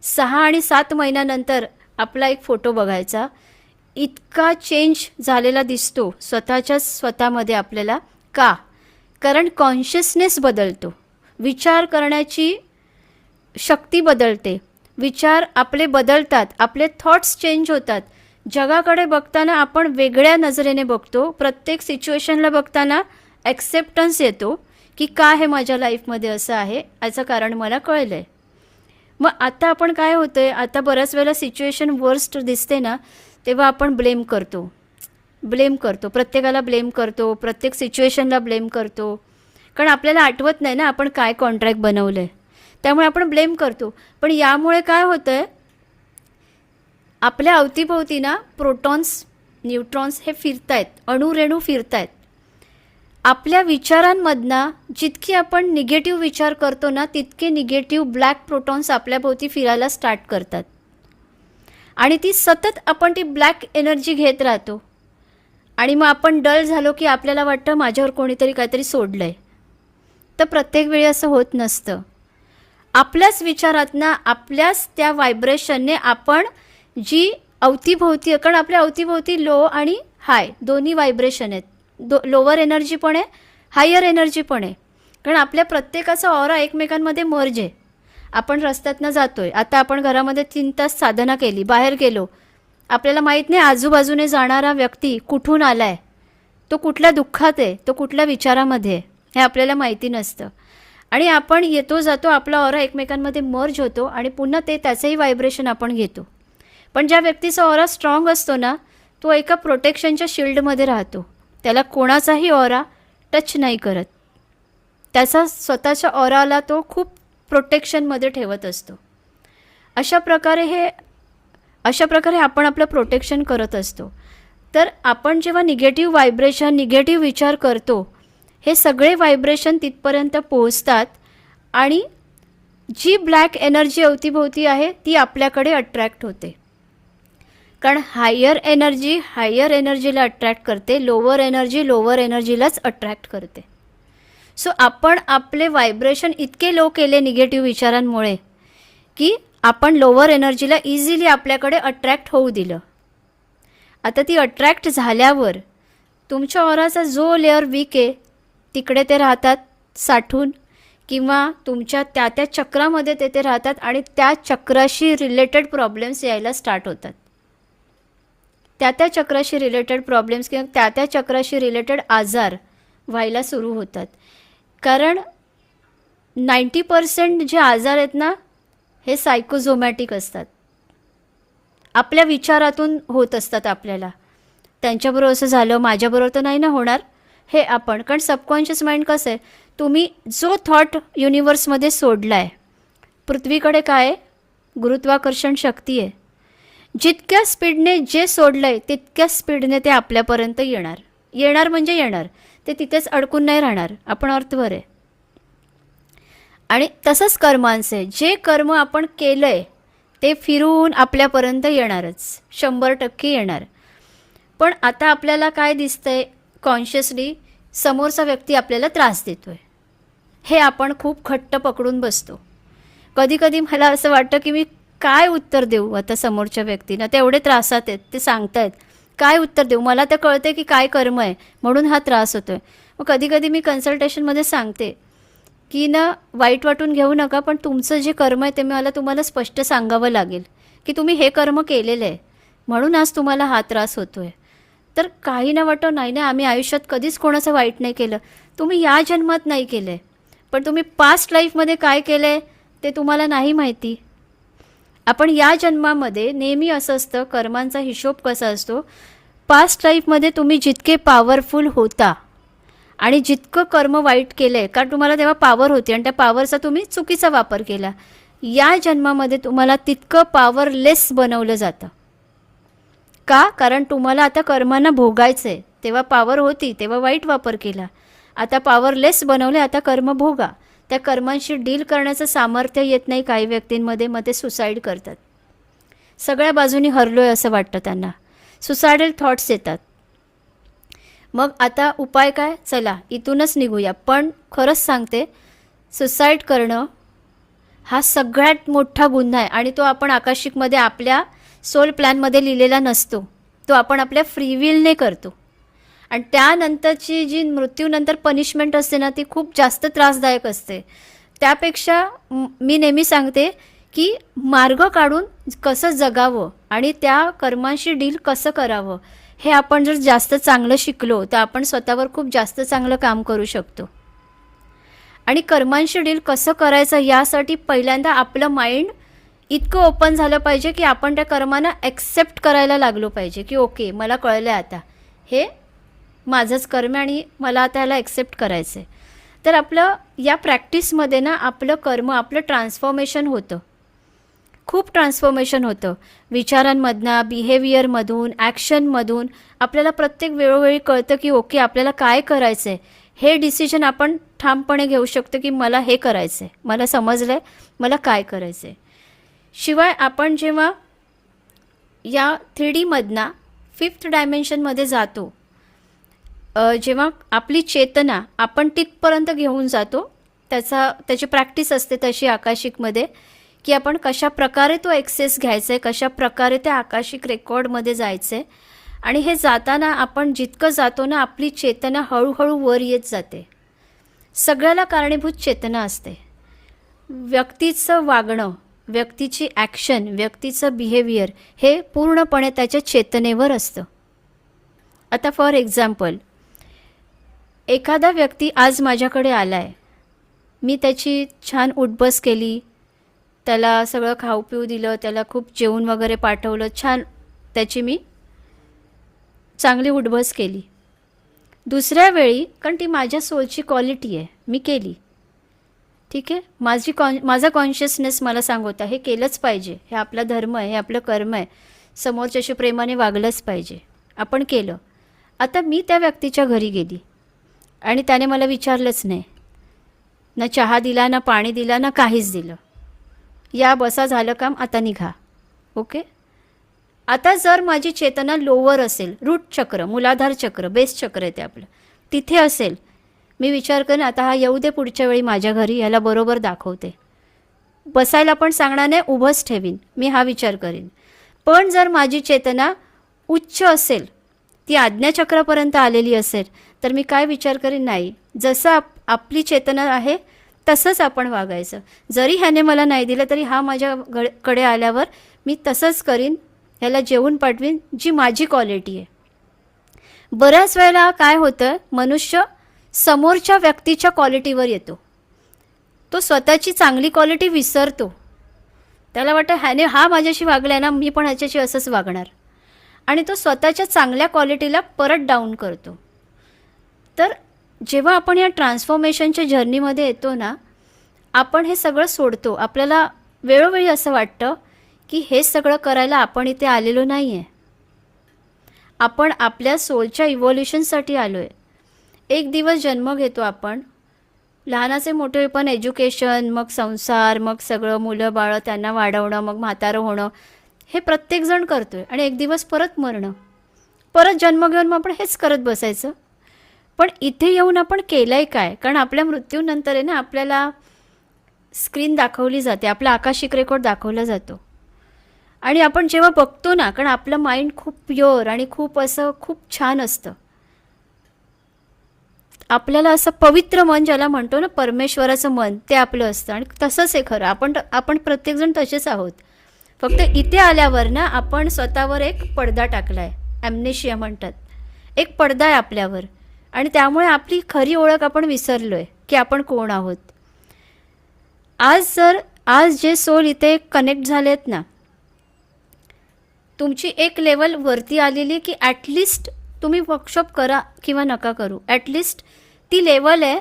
6 आणि 7 महिन्यानंतर आपला एक फोटो बघायचा. इतका चेंज झालेला दिसतो स्वतःमध्ये आपल्याला. का? कारण कॉन्शियसनेस बदलतो, विचार करण्याची शक्ती बदलते, विचार आपले बदलतात, आपले थॉट्स चेंज होतात. जगाकडे बघताना आपण वेगळ्या नजरेने बघतो, प्रत्येक सिच्युएशनला बघताना ॲक्सेप्टन्स येतो की का हे माझ्या लाईफमध्ये असं आहे, याचं कारण मला कळलं आहे. मग आता आपण काय होतं आहे, आता बऱ्याच वेळेला सिच्युएशन वर्स्ट दिसते ना तेव्हा आपण ब्लेम करतो, प्रत्येकाला ब्लेम करतो, प्रत्येक सिच्युएशनला ब्लेम करतो. कारण आपल्याला आठवत नाही ना आपण काय कॉन्ट्रॅक्ट बनवलं आहे, त्यामुळे आपण ब्लेम करतो. पण यामुळे काय होतं आहे, आपल्या अवतीभोवती ना प्रोटॉन्स, न्यूट्रॉन्स हे फिरतायत, अणुरेणू फिरतायत. आपल्या विचारांमधनं जितकी आपण निगेटिव्ह विचार करतो ना तितके निगेटिव्ह ब्लॅक प्रोटॉन्स आपल्याभोवती फिरायला स्टार्ट करतात. आणि ती सतत आपण ती ब्लॅक एनर्जी घेत राहतो आणि मग आपण डल झालो की आपल्याला वाटतं माझ्यावर कोणीतरी काहीतरी सोडलं आहे. तर प्रत्येक वेळी असं होत नसतं. आपल्याच विचारातनं आपल्याच त्या व्हायब्रेशनने आपण जी अवतीभोवती, कारण आपल्या अवतीभोवती लो आणि हाय दोन्ही व्हायब्रेशन आहेत. लोअर एनर्जी पण आहे, हायर एनर्जी पण आहे. कारण आपल्या प्रत्येकाचा ऑरा एकमेकांमध्ये मर्ज आहे. आपण रस्त्यातनं जातोय, आता आपण घरामध्ये 3 तास साधना केली, बाहेर गेलो, आपल्याला माहीत नाही आजूबाजूने जाणारा व्यक्ती कुठून आला आहे, तो कुठल्या दुःखात आहे, तो कुठल्या विचारामध्ये आहे, हे आपल्याला माहिती नसतं. आणि आपण येतो जातो, आपला ऑरा एकमेकांमध्ये मर्ज होतो आणि पुन्हा त्याचंही व्हायब्रेशन आपण घेतो. पण ज्या व्यक्तीचा ऑरा स्ट्रॉंग असतो ना, तो एका प्रोटेक्शनच्या शिल्डमध्ये राहतो. त्याला कोणाचाही ऑरा टच नाही करत. त्याचा स्वतःच्या ऑराला तो खूप प्रोटेक्शनमध्ये ठेवत असतो. अशा प्रकारे आपण आपलं प्रोटेक्शन करत असतो. तर आपण जेव्हा निगेटिव्ह व्हायब्रेशन, निगेटिव्ह विचार करतो, हे सगळे व्हायब्रेशन तिथपर्यंत पोहोचतात आणि जी ब्लॅक एनर्जी अवतीभोवती आहे ती आपल्याकडे अट्रॅक्ट होते. कारण हायर एनर्जीला अट्रॅक्ट करते, लोअर एनर्जीलाच अट्रॅक्ट करते. सो आपण आपले व्हायब्रेशन इतके लो केले निगेटिव्ह विचारांमुळे की आपण लोअर एनर्जीला इझिली आपल्याकडे अट्रॅक्ट होऊ दिलं. आता ती अट्रॅक्ट झाल्यावर तुमच्या ऑराचा जो लेअर वीक आहे तिकडे ते राहतात साठून, किंवा तुमच्या त्या चक्रामध्ये ते राहतात आणि त्या चक्राशी रिलेटेड प्रॉब्लेम्स यायला स्टार्ट होतात. त्या चक्राशी रिलेटेड प्रॉब्लेम्स किंवा त्या चक्राशी रिलेटेड आजार व्हायला सुरू होतात. कारण 90% जे आजार आहेत ना, हे सायकोझोमॅटिक असतात. आपल्या विचारातून होत असतात. आपल्याला त्यांच्याबरोबर असं झालं, माझ्याबरोबर तर नाही ना होणार, हे आपण, कारण सबकॉन्शियस माइंड कसं आहे, तुम्ही जो थॉट युनिवर्समध्ये सोडला आहे, पृथ्वीकडे काय आहे, गुरुत्वाकर्षण शक्ती आहे. जितक्या स्पीडने जे सोडलं आहे तितक्या स्पीडने ते आपल्यापर्यंत येणार म्हणजे येणार, ते तिथेच अडकून नाही राहणार. आपण अर्थवर आहे. आणि तसंच कर्मांचे, जे कर्म आपण केलं आहे ते फिरून आपल्यापर्यंत येणारच, 100% येणार. पण आता आपल्याला काय दिसतंय, कॉन्शियसली समोरचा व्यक्ती आपल्याला त्रास देतोय, हे आपण खूप घट्ट पकडून बसतो. कधी कधी मला असं वाटतं की मी काय उत्तर देऊ आता समोरच्या व्यक्तींना, ते एवढे त्रासात आहेत, ते सांगतायत, काय उत्तर देऊ. मला तर कळते की काय कर्म आहे म्हणून हा त्रास होतोय. मग कधी कधी मी कन्सल्टेशनमध्ये सांगते की ना, वाईट वाटून घेऊ नका, पण तुमचं जे कर्म आहे ते मला तुम्हाला स्पष्ट सांगावं लागेल की तुम्ही हे कर्म केलेलं आहे म्हणून आज तुम्हाला हा त्रास होतोय. तर काही ना वाटो, नाही आम्ही आयुष्यात कधीच कोणाचं वाईट नाही केलं. तुम्ही या जन्मात नाही केलं आहे, पण तुम्ही पास्ट लाईफमध्ये काय केलं आहे ते तुम्हाला नाही माहिती. आपण या जन्मामध्ये नेहमी असं असतं, कर्मांचा हिशोब कसा असतो, पास्ट लाईफमध्ये तुम्ही जितके पॉवरफुल होता आणि जितकं कर्म वाईट केलं आहे, कारण तुम्हाला तेव्हा पॉवर होती आणि त्या पॉवरचा तुम्ही चुकीचा वापर केला, या जन्मामध्ये तुम्हाला तितकं पॉवरलेस बनवलं जातं. का? कारण तुम्हाला आता कर्मांना भोगायचं आहे. तेव्हा पॉवर होती, तेव्हा वाईट वापर केला, आता पॉवरलेस बनवले, आता कर्म भोगा. त्या कर्मांशी डील करण्याचं सामर्थ्य येत नाही काही व्यक्तींमध्ये, मग ते सुसाईड करतात. सगळ्या बाजूनी हरलोय असं वाटतं त्यांना, सुसायडल थॉट्स येतात. मग आता उपाय काय? चला इथूनच निघूया. पण खरंच सांगते, सुसाईड करणं हा सगळ्यात मोठा गुन्हा आहे आणि तो आपण आकाशिकमध्ये आपल्या सोल प्लॅनमध्ये लिहिलेला नसतो. तो आपण आपल्या फ्रीविलने करतो. आणि त्यानंतरची जी मृत्यूनंतर पनिशमेंट असते ना, ती खूप जास्त त्रासदायक असते. त्यापेक्षा मी नेहमी सांगते की मार्ग काढून कसं जगावं आणि त्या कर्मांशी डील कसं करावं, हे आपण जर जास्त चांगलं शिकलो तर आपण स्वतःवर खूप जास्त चांगलं काम करू शकतो. आणि कर्मांशी डील कसं करायचं यासाठी पहिल्यांदा आपलं माइंड इतकं ओपन झालं पाहिजे की आपण त्या कर्मांना ॲक्सेप्ट करायला लागलो पाहिजे की ओके, मला कळलं आहे आता हे माझंच कर्म आणि मला आता ह्याला ॲक्सेप्ट करायचं आहे. तर आपलं या प्रॅक्टिसमध्ये ना आपलं कर्म, आपलं ट्रान्सफॉर्मेशन होतं, खूप ट्रान्सफॉर्मेशन होतं. विचारांमधनं, बिहेवियरमधून, ॲक्शनमधून आपल्याला प्रत्येक वेळोवेळी कळतं की ओके, आपल्याला काय करायचं आहे. हे डिसिजन आपण ठामपणे घेऊ शकतो की मला हे करायचं आहे, मला समजलं आहे मला काय करायचं आहे. शिवाय आपण जेव्हा या 3D मधना 5th डायमेन्शनमध्ये जातो, जेव्हा आपली चेतना आपण तिथपर्यंत घेऊन जातो, त्याची प्रॅक्टिस असते तशी आकाशिकमध्ये, की आपण कशा प्रकारे तो ॲक्सेस घ्यायचा आहे, कशा प्रकारे त्या आकाशिक रेकॉर्डमध्ये जायचं आहे. आणि हे जाताना आपण जितकं जातो ना, आपली चेतना हळूहळू वर येत जाते. सगळ्याला कारणीभूत चेतना असते. व्यक्तीचं वागणं, व्यक्तीची ॲक्शन, व्यक्तीचं बिहेवियर हे पूर्णपणे त्याच्या चेतनेवर असतं. आता फॉर एक्झाम्पल, एखादा व्यक्ती आज माझ्याकडे आला आहे, मी त्याची छान उठबस केली, त्याला सगळं खाऊ पिऊ दिलं, त्याला खूप जेवण वगैरे पाठवलं, छान त्याची मी चांगली उठबस केली. दुसऱ्या वेळी, कारण ती माझ्या सोलची क्वालिटी आहे, मी केली, ठीक आहे, माझा कॉन्शियसनेस मला सांगवता हे केलंच पाहिजे, हे आपला धर्म आहे, हे आपलं कर्म आहे, समोरच्याशी प्रेमाने वागलंच पाहिजे, आपण केलं. आता मी त्या व्यक्तीच्या घरी गेली आणि त्याने मला विचारलंच नाही, ना चहा दिला, ना पाणी दिला, ना काहीच दिलं. या बसा, झालं काम, आता निघा. ओके. आता जर माझी चेतना लोवर असेल, रूट चक्र, मूलाधार चक्र, बेस चक्र आहे ते आपलं, तिथे असेल, मी विचार करेन आता हा येऊ दे पुढच्या वेळी माझ्या घरी, याला बरोबर दाखवते. बसायला पण सांगणार नाही, उभंच ठेवीन, मी हा विचार करीन. पण जर माझी चेतना उच्च असेल, ती आज्ञाचक्रापर्यंत आलेली असेल, तर मी काय विचार करीन, नाही, जसं आपली चेतना आहे तसंच आपण वागायचं. जरी ह्याने मला नाही दिलं तरी हा माझ्याकडे आल्यावर मी तसंच करीन, ह्याला जेवून पाठवीन, जी माझी क्वालिटी आहे. बऱ्याच वेळेला काय होतं, मनुष्य समोरच्या व्यक्तीच्या क्वालिटीवर येतो, तो स्वतःची चांगली क्वालिटी विसरतो. त्याला वाटतं हा माझ्याशी वागलाय ना, मी पण ह्याच्याशी असंच वागणार, आणि तो स्वतःच्या चांगल्या क्वालिटीला परत डाऊन करतो. तर जेव्हा आपण या ट्रान्सफॉर्मेशनच्या जर्नीमध्ये येतो ना, आपण हे सगळं सोडतो. आपल्याला वेळोवेळी असं वाटतं की हे सगळं करायला आपण इथे आलेलो नाही आहे, आपण आपल्या सोलच्या इव्हॉल्युशनसाठी आलो आहे. एक दिवस जन्म घेतो आपण, लहानाचे मोठे पण एज्युकेशन, मग संसार, मग सगळं मुलं बाळं त्यांना वाढवणं, मग म्हातारं होणं, हे प्रत्येकजण करतो आहे. आणि एक दिवस परत मरणं, परत जन्म घेऊन मग आपण हेच करत बसायचं. पण इथे येऊन आपण केलं आहे काय? कारण आपल्या मृत्यूनंतर आहे ना, आपल्याला स्क्रीन दाखवली जाते, आपला आकाशिक रेकॉर्ड दाखवला जातो. आणि आपण जेव्हा बघतो ना, कारण आपलं माइंड खूप प्युअर आणि खूप छान असतं, आपल्याला असं पवित्र मन ज्याला म्हणतो ना, परमेश्वराचं मन, ते आपलं असतं. आणि तसंच आहे खरं, आपण प्रत्येकजण तसेच आहोत. फक्त इथे आल्यावर ना, आपण स्वतःवर एक पडदा टाकला आहे, ॲम्नेशिया म्हणतात, एक पडदा आहे आपल्यावर. आणि त्यामुळे आपली खरी ओळख आपण विसरलो आहे की आपण कोण आहोत. आज जे सोल इथे कनेक्ट झालेत ना, तुमची एक लेवल वरती आलेली, की ॲटलिस्ट तुम्ही वर्कशॉप करा किंवा नका करू, ॲटलिस्ट ती लेवल आहे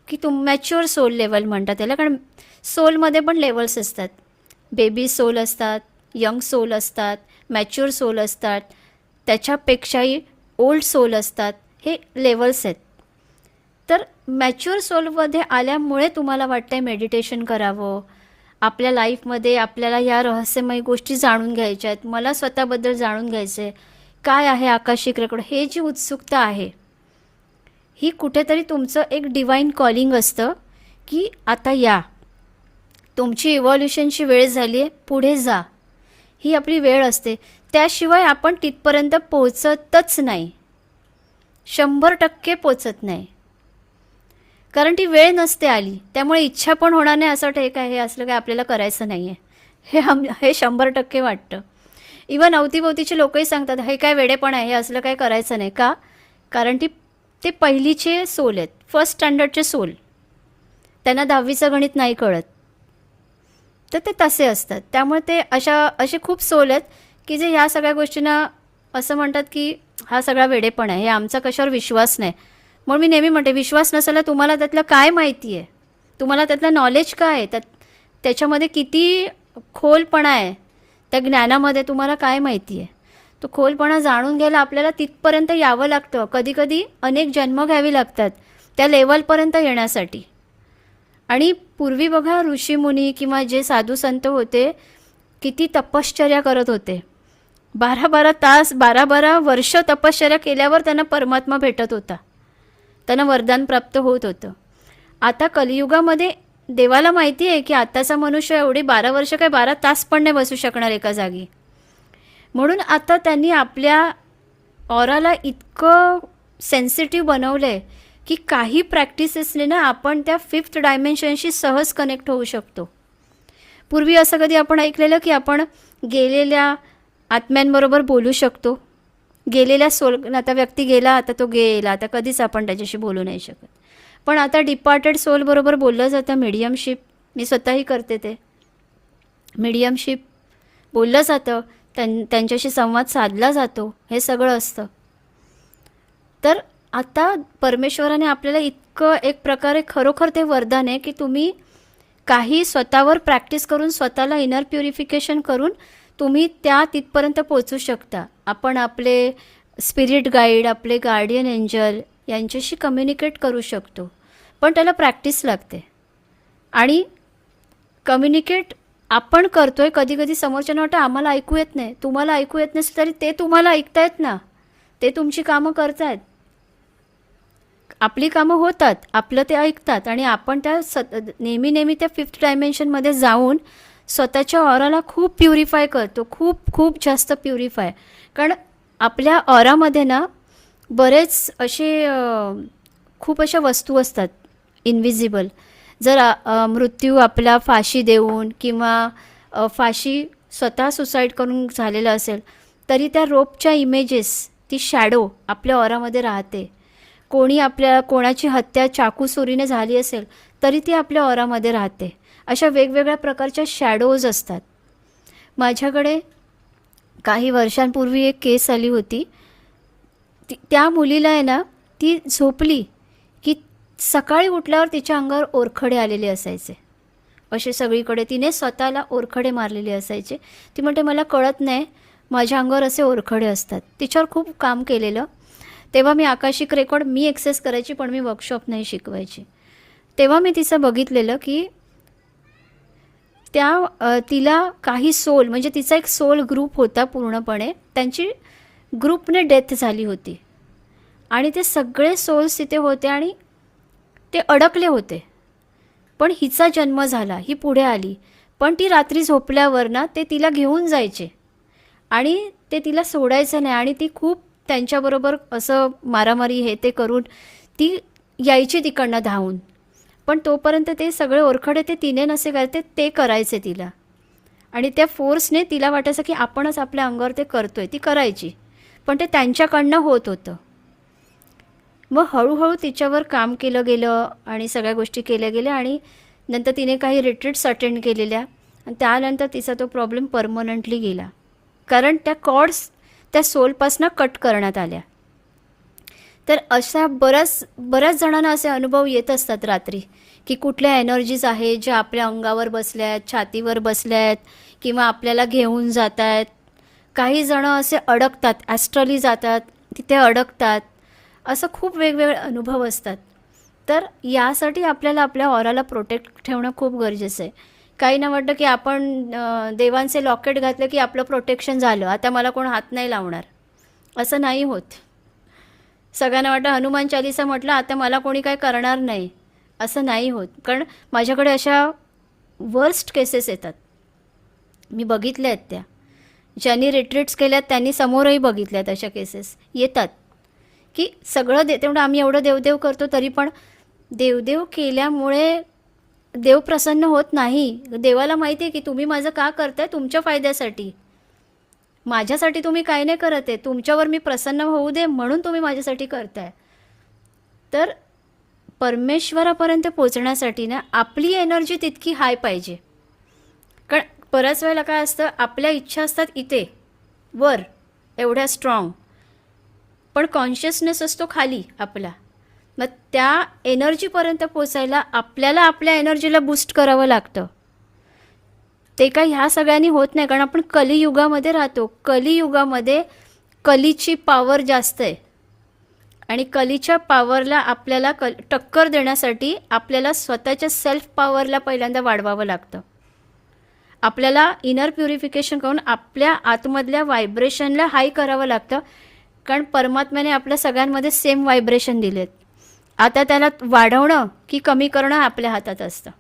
की मॅच्युअर सोल लेवल म्हणतात त्याला. कारण सोलमध्ये पण लेवल्स असतात, बेबी सोल असतात, यंग सोल असतात, मॅच्युअर सोल असतात, त्याच्यापेक्षाही ओल्ड सोल असतात, हे लेवल्स आहेत. तर मॅच्युअर सोलमध्ये आल्यामुळे तुम्हाला वाटतंय मेडिटेशन करावं, आपल्या लाईफमध्ये आपल्याला या रहस्यमय गोष्टी जाणून घ्यायच्या आहेत, मला स्वतःबद्दल जाणून घ्यायचं आहे, काय आहे आकाशिक रेकॉर्ड, हे जी उत्सुकता आहे, ही कुठेतरी तुमचं एक डिवाइन कॉलिंग असतं की आता या, तुमची इव्हॉल्युशनची वेळ झाली आहे, पुढे जा, ही आपली वेळ असते. त्याशिवाय आपण तिथपर्यंत पोहोचतच नाही, 100% पोचत नाही, कारण ती वेळ नसते आली. त्यामुळे इच्छा पण होणार नाही, असं वाटतं काय हे असलं काय आपल्याला करायचं नाही आहे, हे 100% वाटतं. इवन अवतीभोवतीचे लोकही सांगतात हे काय वेडेपण आहे, हे असलं काय करायचं नाही. का? कारण ते पहिलीचे सोल आहेत, फर्स्ट स्टँडर्डचे सोल, त्यांना 10वीचं गणित नाही कळत, तर ते तसे असतात. त्यामुळे ते असे खूप सोल आहेत की जे ह्या सगळ्या गोष्टींना असं म्हणतात की हा सगळा वेडेपण आहे, हे आमचा कशावर विश्वास नाही. म्हणून मी नेहमी म्हणते, विश्वास नसायला तुम्हाला त्यातलं काय माहिती आहे, तुम्हाला त्यातलं नॉलेज काय आहे, त्याच्यामध्ये किती खोलपणा आहे, त्या ज्ञानामध्ये तुम्हाला काय माहिती आहे. तो खोलपणा जाणून घ्यायला आपल्याला तिथपर्यंत यावं लागतं, कधीकधी अनेक जन्म घ्यावी लागतात त्या लेवलपर्यंत येण्यासाठी. आणि पूर्वी बघा, ऋषीमुनी किंवा जे साधू संत होते, किती तपश्चर्या करत होते, 12-12 तास 12-12 वर्ष तपश्चर्या केल्यावर त्यांना परमात्मा भेटत होता, त्यांना वरदान प्राप्त होत होतं. आता कलियुगामध्ये देवाला माहिती आहे की आताचा मनुष्य एवढी 12 वर्ष काय 12 तास पण नाही बसू शकणार एका जागी. म्हणून आता त्यांनी आपल्या ऑराला इतकं सेन्सिटिव्ह बनवलं आहे की काही प्रॅक्टिसेसने ना आपण त्या 5th डायमेन्शनशी सहज कनेक्ट होऊ शकतो. पूर्वी असं कधी आपण ऐकलेलं की आपण गेलेल्या आत्म्यांबरोबर बोलू शकतो, गेलेल्या सोल, आता व्यक्ती गेला, आता तो गेला, आता कधीच आपण त्याच्याशी बोलू नाही शकत. पण आता डिपार्टेड सोलबरोबर बोललं जातं, मीडियमशिप, मी स्वतःही करते ते. मीडियमशिप बोललं जातं, त्यांच्याशी संवाद साधला जातो, हे सगळं असतं. तर आता परमेश्वराने आपल्याला इतकं एक प्रकारे खरोखर ते वरदान आहे की तुम्ही काही स्वतःवर प्रॅक्टिस करून, स्वतःला इनर प्युरिफिकेशन करून तुम्ही तिथपर्यंत पोचू शकता. आपण आपले स्पिरिट गाईड, आपले गार्डियन एंजल यांच्याशी कम्युनिकेट करू शकतो, पण त्याला प्रॅक्टिस लागते. आणि कम्युनिकेट आपण करतोय, कधी कधी समोरच्यानं वाटतं आम्हाला ऐकू येत नाही. तुम्हाला ऐकू येत नसेल तरी ते तुम्हाला ऐकतायत ना, ते तुमची कामं करतायत, आपली कामं होतात, आपलं ते ऐकतात. आणि आपण नेहमी त्या 5th डायमेन्शनमध्ये जाऊन स्वतःच्या ऑराला खूप प्युरिफाय करतो, खूप खूप जास्त प्युरिफाय. कारण आपल्या ऑरामध्ये ना बरेच असे खूप अशा वस्तू असतात इनविजिबल. जर मृत्यू आपला फाशी देऊन किंवा फाशी स्वतः सुसाईड करून झालेलं असेल तरी त्या रोपच्या इमेजेस, ती शॅडो आपल्या ऑरामध्ये राहते. कोणाची हत्या चाकू सुरीने झाली असेल तरी ती आपल्या ऑरामध्ये राहते. अशा वेगवेगळ्या प्रकारच्या शॅडोज असतात. माझ्याकडे काही वर्षांपूर्वी एक केस आली होती. त्या मुलीला आहे ना, ती झोपली की सकाळी उठल्यावर तिच्या अंगावर ओरखडे आलेले असायचे, असे सगळीकडे. तिने स्वतःला ओरखडे मारलेले असायचे. ती म्हणते मला कळत नाही माझ्या अंगावर असे ओरखडे असतात. तिच्यावर खूप काम केलेलं. तेव्हा मी आकाशिक रेकॉर्ड मी ॲक्सेस करायची, पण मी वर्कशॉप नाही शिकवायची. तेव्हा मी तिचं बघितलेलं की तिला काही सोल, म्हणजे तिचा एक सोल ग्रुप होता पूर्णपणे, त्यांची ग्रुपने डेथ झाली होती. आणि ते सगळे सोल्स तिथे होते आणि ते अडकले होते. पण हिचा जन्म झाला, ही पुढे आली. पण ती रात्री झोपल्यावर ना ते तिला घेऊन जायचे आणि ते तिला सोडायचं नाही. आणि ती खूप त्यांच्याबरोबर असं मारामारी हे ते करून ती यायची तिकडनं धावून. पण तोपर्यंत ते सगळे ओरखडे तिने नसे करते, ते करायचे तिला. आणि त्या फोर्सने तिला वाटायचं की आपणच आपल्या अंगावर ते करतोय. ती करायची, पण ते त्यांच्याकडनं होत होतं. मग हळूहळू तिच्यावर काम केलं गेलं आणि सगळ्या गोष्टी केल्या गेल्या. आणि नंतर तिने काही रिट्रीट्स अटेंड केलेल्या आणि त्यानंतर तिचा तो प्रॉब्लेम परमनंटली गेला. कारण त्या कॉर्ड्स त्या सोलपासनं कट करण्यात आल्या. तर अशा बऱ्याच जणांना असे अनुभव येत असतात रात्री की कुठल्या एनर्जीज आहेत ज्या आपल्या अंगावर बसल्या आहेत, छातीवर बसल्या आहेत किंवा आपल्याला घेऊन जात आहेत. काही जणं असे अडकतात, ॲस्ट्रली जातात, तिथे अडकतात. असं खूप वेगवेगळे अनुभव असतात. तर यासाठी आपल्याला आपल्या ऑराला प्रोटेक्ट ठेवणं खूप गरजेचं आहे. काहींना वाटतं की आपण देवांचे लॉकेट घातले की आपलं प्रोटेक्शन झालं, आता मला कोण हात नाही लावणार. असं नाही होत. सगळ्यांना वाटतं हनुमान चालीसा म्हटलं आता मला कोणी काय करणार नाही, असं नाही होत. कारण माझ्याकडे अशा वर्स्ट केसेस येतात, मी बघितल्या आहेत. त्या ज्यांनी रिट्रीट्स केल्यात त्यांनी समोरही बघितल्यात. अशा केसेस येतात की सगळं तेवढं आम्ही एवढं देवदेव करतो तरी पण देवदेव केल्यामुळे देव प्रसन्न होत नाही. देवाला माहिती आहे की तुम्ही माझं का करताय, तुमच्या फायद्यासाठी, माझ्यासाठी तुम्ही काही नाही करत आहे, तुमच्यावर मी प्रसन्न होऊ दे म्हणून तुम्ही माझ्यासाठी करताय. तर परमेश्वरापर्यंत पोचण्यासाठी ना आपली एनर्जी तितकी हाय पाहिजे. कारण बऱ्याच वेळेला काय असतं, आपल्या इच्छा असतात इथे वर एवढ्या स्ट्रॉंग, पण कॉन्शियसनेस असतो खाली आपला. मग त्या एनर्जीपर्यंत पोचायला आपल्याला आपल्या एनर्जीला बूस्ट करावं लागतं. ते काही ह्या सगळ्यांनी होत नाही, कारण आपण कलियुगामध्ये राहतो. कलियुगामध्ये कलीची पॉवर जास्त आहे आणि कलीच्या पॉवरला आपल्याला टक्कर देण्यासाठी आपल्याला स्वतःच्या सेल्फ पॉवरला पहिल्यांदा वाढवावं लागतं. आपल्याला इनर प्युरिफिकेशन करून आपल्या आतमधल्या व्हायब्रेशनला हाय करावं लागतं. कारण परमात्म्याने आपल्या सगळ्यांमध्ये सेम व्हायब्रेशन दिलेत. आता त्याला वाढवणं की कमी करणं आपल्या हातात असतं.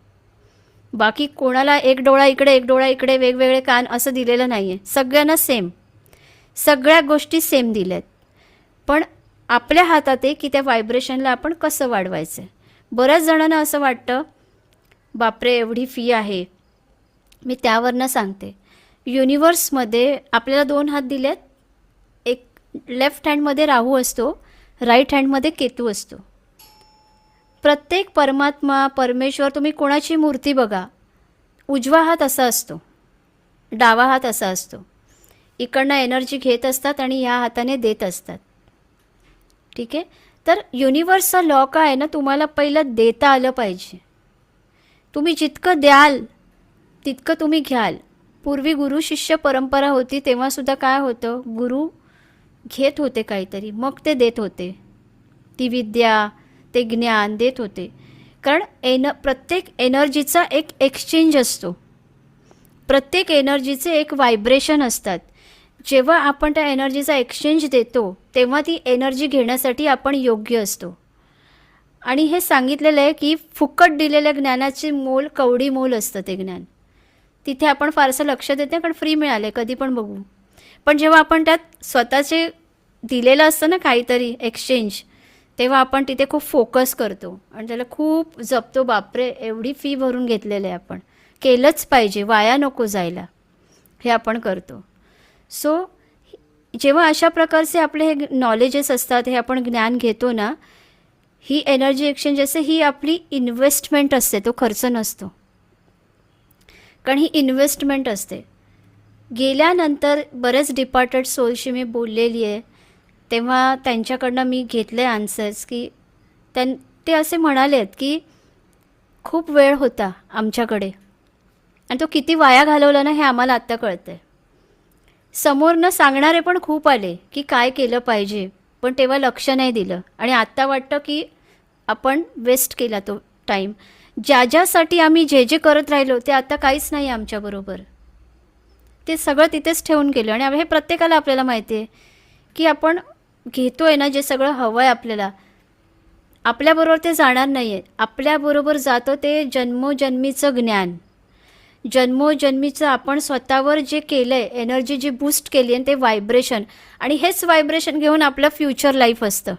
बाकी कोणाला एक डोळा इकडे एक डोळा इकडे वेगवेगळे कान असं दिलेलं नाही आहे. सगळ्यांना सेम, सगळ्या गोष्टी सेम दिल्यात. पण आपल्या हातात आहे की त्या व्हायब्रेशनला आपण कसं वाढवायचं आहे. बऱ्याच जणांना असं वाटतं बापरे एवढी फी आहे. मी त्यावरनं सांगते, युनिवर्समध्ये आपल्याला 2 हात दिलेत. एक लेफ्ट हँडमध्ये राहू असतो, राईट हँडमध्ये केतू असतो. प्रत्येक परमात्मा परमेश्वर तुम्ही कोणाची मूर्ती बघा, उजवा हात असा असतो, डावा हात असा असतो. इकडनं एनर्जी घेत असतात आणि ह्या हाताने देत असतात. ठीक आहे. तर युनिवर्सचा लॉ काय आहे ना, तुम्हाला पहिलं देता आलं पाहिजे. तुम्ही जितकं द्याल तितकं तुम्ही घ्याल. पूर्वी गुरु शिष्य परंपरा होती तेव्हासुद्धा काय होतं, गुरु घेत होते काहीतरी, मग ते देत होते. ती विद्या, ते ज्ञान देत होते. कारण प्रत्येक एनर्जीचा एक एक्सचेंज असतो. प्रत्येक एनर्जीचे एक व्हायब्रेशन असतात. जेव्हा आपण त्या एनर्जीचा एक्सचेंज देतो तेव्हा ती एनर्जी घेण्यासाठी आपण योग्य असतो. आणि हे सांगितलेलं आहे की फुकट दिलेल्या ज्ञानाचे मोल कवडी मोल असतं ते ज्ञान. तिथे आपण फारसं लक्ष देत नाही कारण फ्री मिळाले कधी पण बघू. पण जेव्हा आपण त्यात स्वतःचे दिलेलं असतं ना काहीतरी एक्सचेंज, तेव्हा आपण तिथे खूप फोकस करतो आणि त्याला खूप जपतो. बापरे एवढी फी भरून घेतलेलं आहे, आपण केलंच पाहिजे, वाया नको जायला, हे आपण करतो. सो जेव्हा अशा प्रकारचे आपले हे नॉलेजेस असतात, हे आपण ज्ञान घेतो ना, ही एनर्जी एक्सचेंज असते, ही आपली इन्व्हेस्टमेंट असते, तो खर्च नसतो. कारण ही इन्व्हेस्टमेंट असते. गेल्यानंतर बरेच डिपार्टेड सोलशी मी बोललेली आहे, तेव्हा त्यांच्याकडनं मी घेतले आन्सर्स की ते असे म्हणालेत की खूप वेळ होता आमच्याकडे आणि तो किती वाया घालवला ना हे आम्हाला आत्ता कळतं आहे. समोरनं सांगणारे पण खूप आले की काय केलं पाहिजे, पण तेव्हा लक्ष नाही दिलं आणि आत्ता वाटतं की आपण वेस्ट केला तो टाईम. ज्यासाठी आम्ही जे जे करत राहिलो ते आता काहीच नाही आमच्याबरोबर. ते सगळं तिथेच ठेवून गेलं. आणि हे प्रत्येकाला आपल्याला माहिती आहे की आपण घेतो आहे ना जे सगळं हवं आहे आपल्याला, आपल्याबरोबर ते जाणार नाही आहे. आपल्याबरोबर जातं ते जन्मोजन्मीचं ज्ञान, जन्मोजन्मीचं आपण स्वतःवर जे केलं आहे, एनर्जी जी बूस्ट केली आहे ते व्हायब्रेशन. आणि हेच व्हायब्रेशन घेऊन आपलं फ्युचर लाईफ असतं.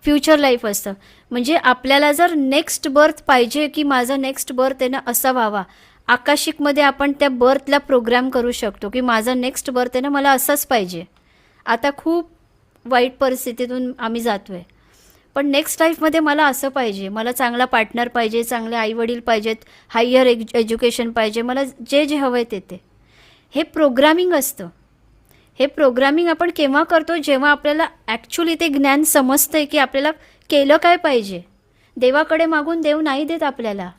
फ्युचर लाईफ असतं म्हणजे आपल्याला जर नेक्स्ट बर्थ पाहिजे की माझं नेक्स्ट बर्थ आहे ना असा व्हावा, आकाशिकमध्ये आपण त्या बर्थला प्रोग्राम करू शकतो की माझं नेक्स्ट बर्थ आहे ना मला असंच पाहिजे. आता खूप वाईट परिस्थितीतून आम्ही जातो आहे, पण नेक्स्ट लाईफमध्ये मला असं पाहिजे, मला चांगला पार्टनर पाहिजे, चांगले आईवडील पाहिजेत, हायर एज्युकेशन पाहिजे, मला जे जे हवं आहे ते. हे प्रोग्रामिंग असतं. हे प्रोग्रामिंग आपण केव्हा करतो, जेव्हा आपल्याला ॲक्च्युली ते ज्ञान समजतं आहे की आपल्याला केलं काय पाहिजे. देवाकडे मागून देव नाही देत आपल्याला.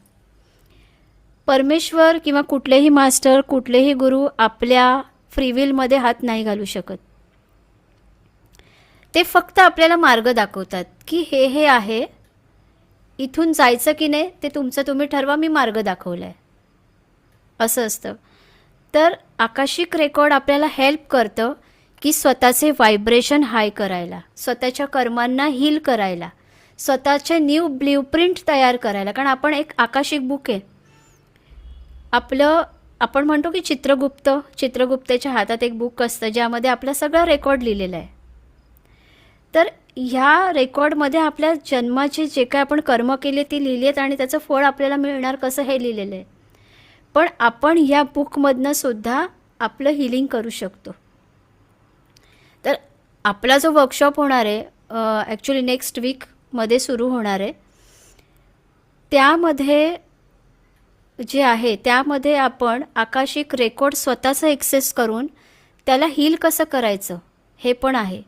परमेश्वर किंवा कुठलेही मास्टर, कुठलेही गुरु आपल्या फ्रीविलमध्ये हात नाही घालू शकत. ते फक्त आपल्याला मार्ग दाखवतात की हे आहे, इथून जायचं की नाही ते तुमचं तुम्ही ठरवा, मी मार्ग दाखवला आहे, असं असतं. तर आकाशिक रेकॉर्ड आपल्याला हेल्प करतं की स्वतःचे व्हायब्रेशन हाय करायला, स्वतःच्या कर्मांना हील करायला, स्वतःचे न्यू ब्ल्यूप्रिंट तयार करायला. कारण आपण एक आकाशिक बुक आहे आपलं. आपण म्हणतो की चित्रगुप्तेच्या हातात एक बुक असतं ज्यामध्ये आपलं सगळं रेकॉर्ड लिहिलेलं आहे. तर ह्या रेकॉर्डमध्ये आपल्या जन्माचे जे काय आपण कर्म केले ते लिहिली आहेत आणि त्याचं फळ आपल्याला मिळणार कसं हे लिहिलेलं आहे. पण आपण ह्या बुकमधनं सुद्धा आपलं हिलिंग करू शकतो. तर आपला जो वर्कशॉप होणार आहे ॲक्च्युली नेक्स्ट वीकमध्ये सुरू होणार आहे, त्यामध्ये जे आहे त्यामध्ये आपण आकाशिक रेकॉर्ड स्वतःचं ॲक्सेस करून त्याला हील कसं करायचं हे पण आहे.